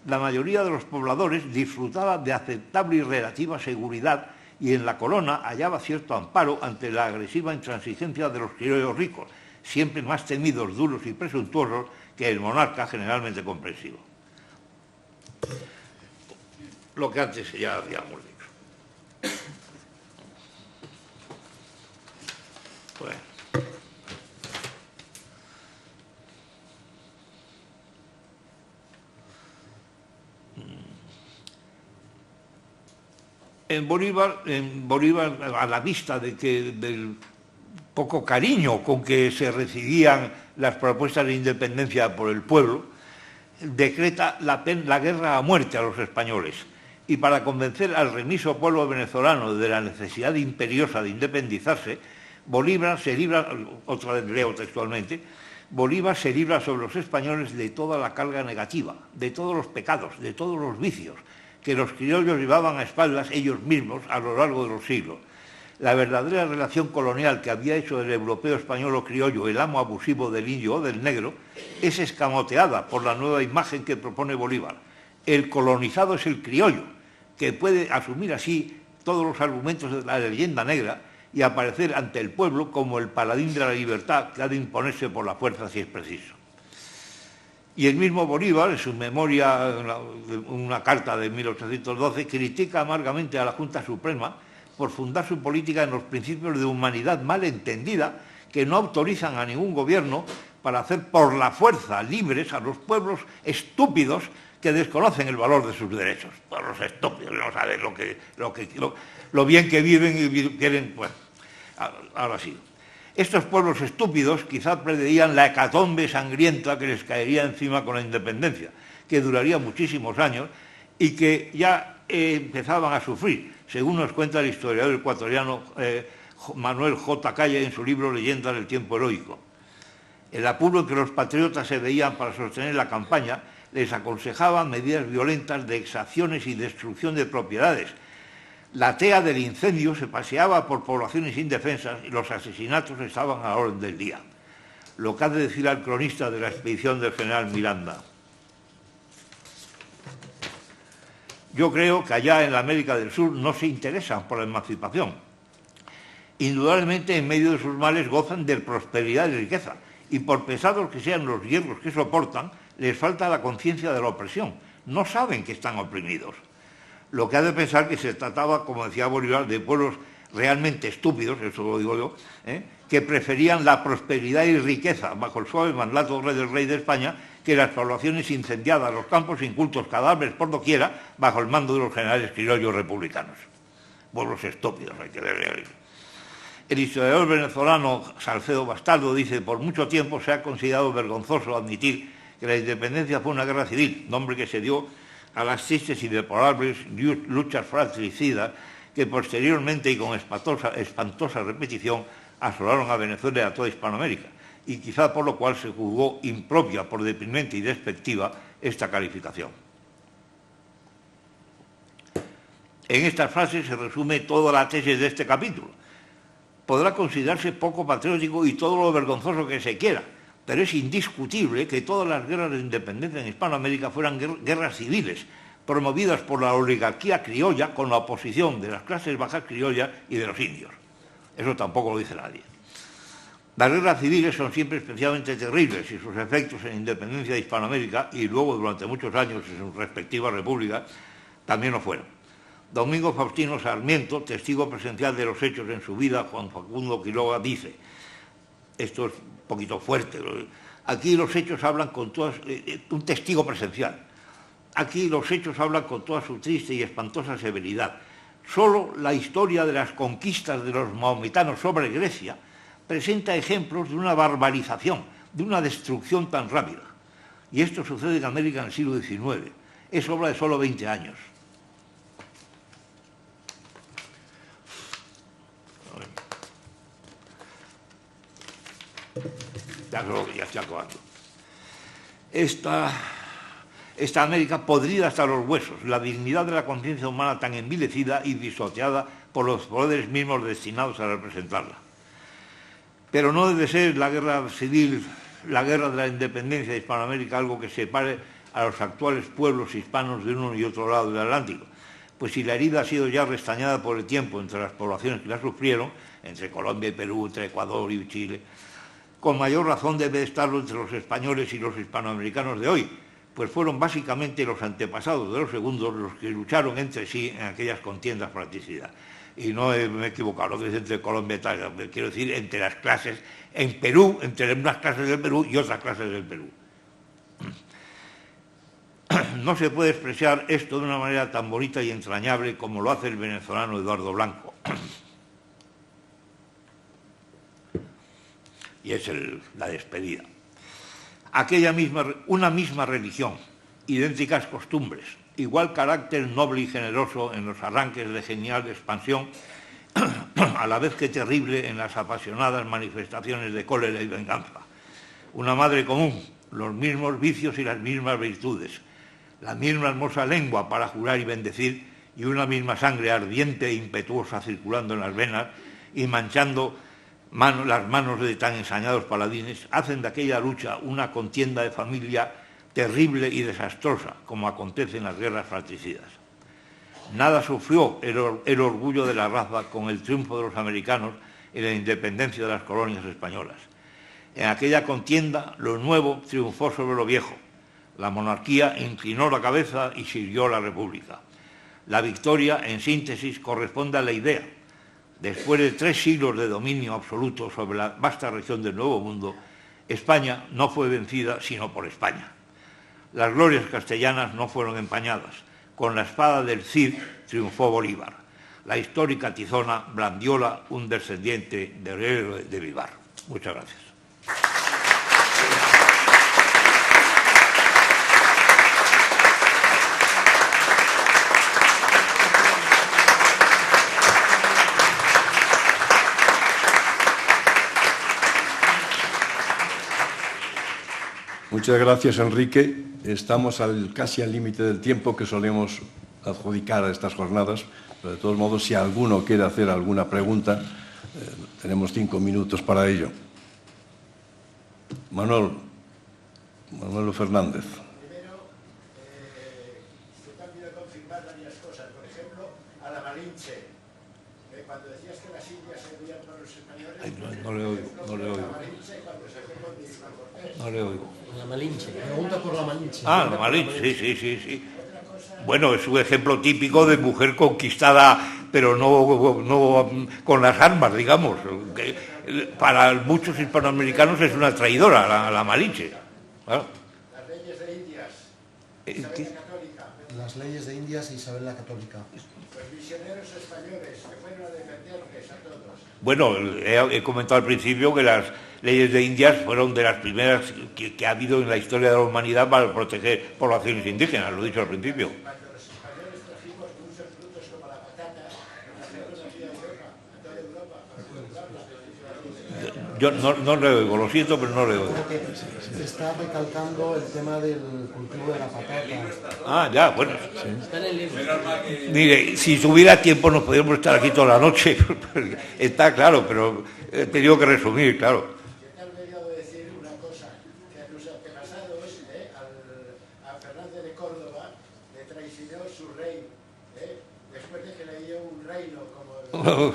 La mayoría de los pobladores disfrutaba de aceptable y relativa seguridad y en la corona hallaba cierto amparo ante la agresiva intransigencia de los criollos ricos, siempre más temidos, duros y presuntuosos que el monarca, generalmente comprensivo. Lo que antes ya habíamos dicho. Bueno. En Bolívar, a la vista del poco cariño con que se recibían las propuestas de independencia por el pueblo, decreta la guerra a muerte a los españoles. Y para convencer al remiso pueblo venezolano de la necesidad imperiosa de independizarse, Bolívar se libra, otra vez leo textualmente, Bolívar se libra sobre los españoles de toda la carga negativa, de todos los pecados, de todos los vicios, que los criollos llevaban a espaldas ellos mismos a lo largo de los siglos. La verdadera relación colonial que había hecho del europeo español o criollo el amo abusivo del indio o del negro es escamoteada por la nueva imagen que propone Bolívar. El colonizado es el criollo, que puede asumir así todos los argumentos de la leyenda negra y aparecer ante el pueblo como el paladín de la libertad que ha de imponerse por la fuerza si es preciso. Y el mismo Bolívar, en su memoria, una carta de 1812, critica amargamente a la Junta Suprema por fundar su política en los principios de humanidad mal entendida que no autorizan a ningún gobierno para hacer por la fuerza libres a los pueblos estúpidos que desconocen el valor de sus derechos. Pueblos estúpidos, no saben lo bien que viven y quieren. Bueno, ahora sí. Estos pueblos estúpidos quizá preveían la hecatombe sangrienta que les caería encima con la independencia, que duraría muchísimos años y que ya empezaban a sufrir, según nos cuenta el historiador ecuatoriano Manuel J. Calle en su libro Leyendas del tiempo heroico. El apuro en que los patriotas se veían para sostener la campaña les aconsejaba medidas violentas de exacciones y destrucción de propiedades. La tea del incendio se paseaba por poblaciones indefensas y los asesinatos estaban a la orden del día. Lo que ha de decir al cronista de la expedición del general Miranda. Yo creo que allá en la América del Sur no se interesan por la emancipación. Indudablemente, en medio de sus males gozan de prosperidad y riqueza, y por pesados que sean los hierros que soportan, les falta la conciencia de la opresión. No saben que están oprimidos. Lo que ha de pensar que se trataba, como decía Bolívar, de pueblos realmente estúpidos, eso lo digo yo, que preferían la prosperidad y riqueza bajo el suave mandato del rey de España que las poblaciones incendiadas, los campos incultos, cadáveres por doquiera, bajo el mando de los generales criollos republicanos. Pueblos estúpidos, hay que ver. El historiador venezolano Salcedo Bastardo dice: por mucho tiempo se ha considerado vergonzoso admitir que la independencia fue una guerra civil, nombre que se dio a las tristes y deplorables luchas fratricidas que posteriormente y con espantosa repetición asolaron a Venezuela y a toda Hispanoamérica. y quizá por lo cual se juzgó impropia, por deprimente y despectiva, esta calificación. En estas frases se resume toda la tesis de este capítulo. Podrá considerarse poco patriótico y todo lo vergonzoso que se quiera, pero es indiscutible que todas las guerras de independencia en Hispanoamérica fueran guerras civiles, promovidas por la oligarquía criolla con la oposición de las clases bajas criollas y de los indios. Eso tampoco lo dice nadie. Las guerras civiles son siempre especialmente terribles y sus efectos en la independencia de Hispanoamérica y luego durante muchos años en sus respectivas repúblicas también lo fueron. Domingo Faustino Sarmiento, testigo presencial de los hechos en su vida, Juan Facundo Quiroga, dice, esto es un poquito fuerte, aquí los hechos hablan con todas, un testigo presencial, aquí los hechos hablan con toda su triste y espantosa severidad. Solo la historia de las conquistas de los mahometanos sobre Grecia presenta ejemplos de una barbarización, de una destrucción tan rápida. Y esto sucede en América en el siglo XIX. Es obra de solo 20 años. Ya estoy acabando. Esta América podrida hasta los huesos, la dignidad de la conciencia humana tan envilecida y disociada por los poderes mismos destinados a representarla. Pero no debe ser la guerra civil, la guerra de la independencia de Hispanoamérica, algo que separe a los actuales pueblos hispanos de uno y otro lado del Atlántico. Pues si la herida ha sido ya restañada por el tiempo entre las poblaciones que la sufrieron, entre Colombia y Perú, entre Ecuador y Chile, con mayor razón debe estarlo entre los españoles y los hispanoamericanos de hoy, pues fueron básicamente los antepasados de los segundos los que lucharon entre sí en aquellas contiendas fratricidas. Y no me he equivocado, lo que es entre Colombia y Italia, quiero decir entre las clases en Perú, entre unas clases del Perú y otras clases del Perú. No se puede expresar esto de una manera tan bonita y entrañable como lo hace el venezolano Eduardo Blanco. Y es la despedida. Una misma religión, idénticas costumbres, igual carácter noble y generoso en los arranques de genial expansión, a la vez que terrible en las apasionadas manifestaciones de cólera y venganza. Una madre común, los mismos vicios y las mismas virtudes, la misma hermosa lengua para jurar y bendecir y una misma sangre ardiente e impetuosa circulando en las venas y manchando las manos de tan ensañados paladines, hacen de aquella lucha una contienda de familia terrible y desastrosa, como acontece en las guerras fratricidas. Nada sufrió el orgullo de la raza con el triunfo de los americanos en la independencia de las colonias españolas. En aquella contienda, lo nuevo triunfó sobre lo viejo. La monarquía inclinó la cabeza y sirvió a la república. La victoria, en síntesis, corresponde a la idea. Después de 3 siglos de dominio absoluto sobre la vasta región del Nuevo Mundo, España no fue vencida sino por España. Las glorias castellanas no fueron empañadas. Con la espada del Cid triunfó Bolívar. La histórica tizona blandiola un descendiente del héroe de Vivar. Muchas gracias. Muchas gracias, Enrique. Estamos casi al límite del tiempo que solemos adjudicar a estas jornadas, pero de todos modos, si alguno quiere hacer alguna pregunta, tenemos 5 minutos para ello. Manuel Fernández. Primero, usted también ha confirmado varias cosas. Por ejemplo, a la Malinche. Cuando decías que las Indias se veían por los españoles... No le oigo. La Malinche, cuando se fue con Isla Cortés. No le oigo. La Malinche. Pregunta por la Malinche. Ah, la Malinche, sí. Bueno, es un ejemplo típico de mujer conquistada, pero no con las armas, digamos. Que para muchos hispanoamericanos es una traidora la Malinche. Claro. Las leyes de Indias, Isabel la Católica. Las leyes de Indias e Isabel la Católica. Los misioneros españoles que fueron a defenderles a todos. Bueno, he comentado al principio que las leyes de Indias fueron de las primeras que ha habido en la historia de la humanidad para proteger poblaciones indígenas, lo he dicho al principio. Cuando los españoles trajimos muchos frutos como la patata, nos hacemos aquí a Europa, a toda Europa, para cultivarlos. Yo no le oigo, lo siento, pero no le oigo. Está recalcando el tema del cultivo de la patata. Ah, ya, bueno. Mire, si tuviera tiempo nos podríamos estar aquí toda la noche. Está claro, pero he tenido que resumir, claro. Yo te he olvidado decir una cosa, que a tus antepasados, a Fernández de Córdoba, le traicionó su rey, después de que le dio un reino como...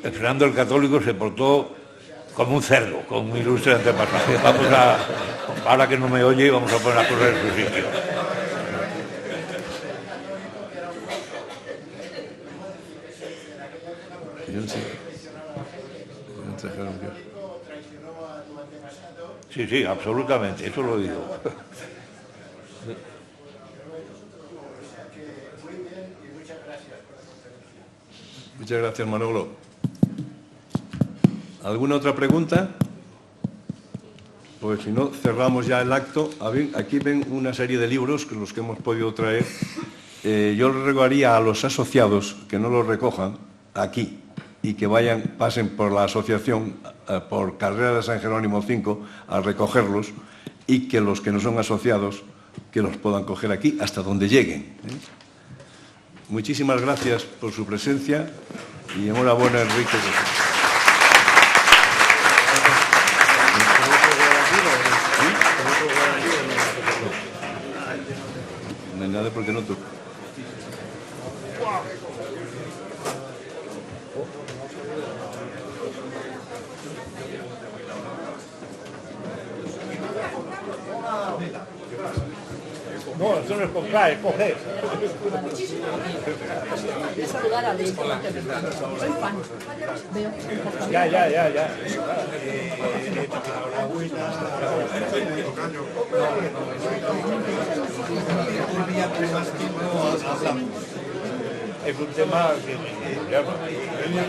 Fernando el Católico se portó como un cerdo, con un ilustre antepasado. Ahora que no me oye, vamos a poner las cosas en su sitio. Sí, absolutamente, eso lo he oído. Muchas gracias, Manolo. ¿Alguna otra pregunta? Pues si no, cerramos ya el acto. Aquí ven una serie de libros, que los que hemos podido traer. Yo les rogaría a los asociados que no los recojan aquí y que pasen por la asociación, por Carrera de San Jerónimo 5, a recogerlos, y que los que no son asociados, que los puedan coger aquí hasta donde lleguen. Muchísimas gracias por su presencia y enhorabuena, Enrique. No hay nada porque no toca. No, eso no es comprar, es coger. Voy a saludar a Ley. Soy fan. Veo un poco. Ya. Es un tema que me llama. Venga.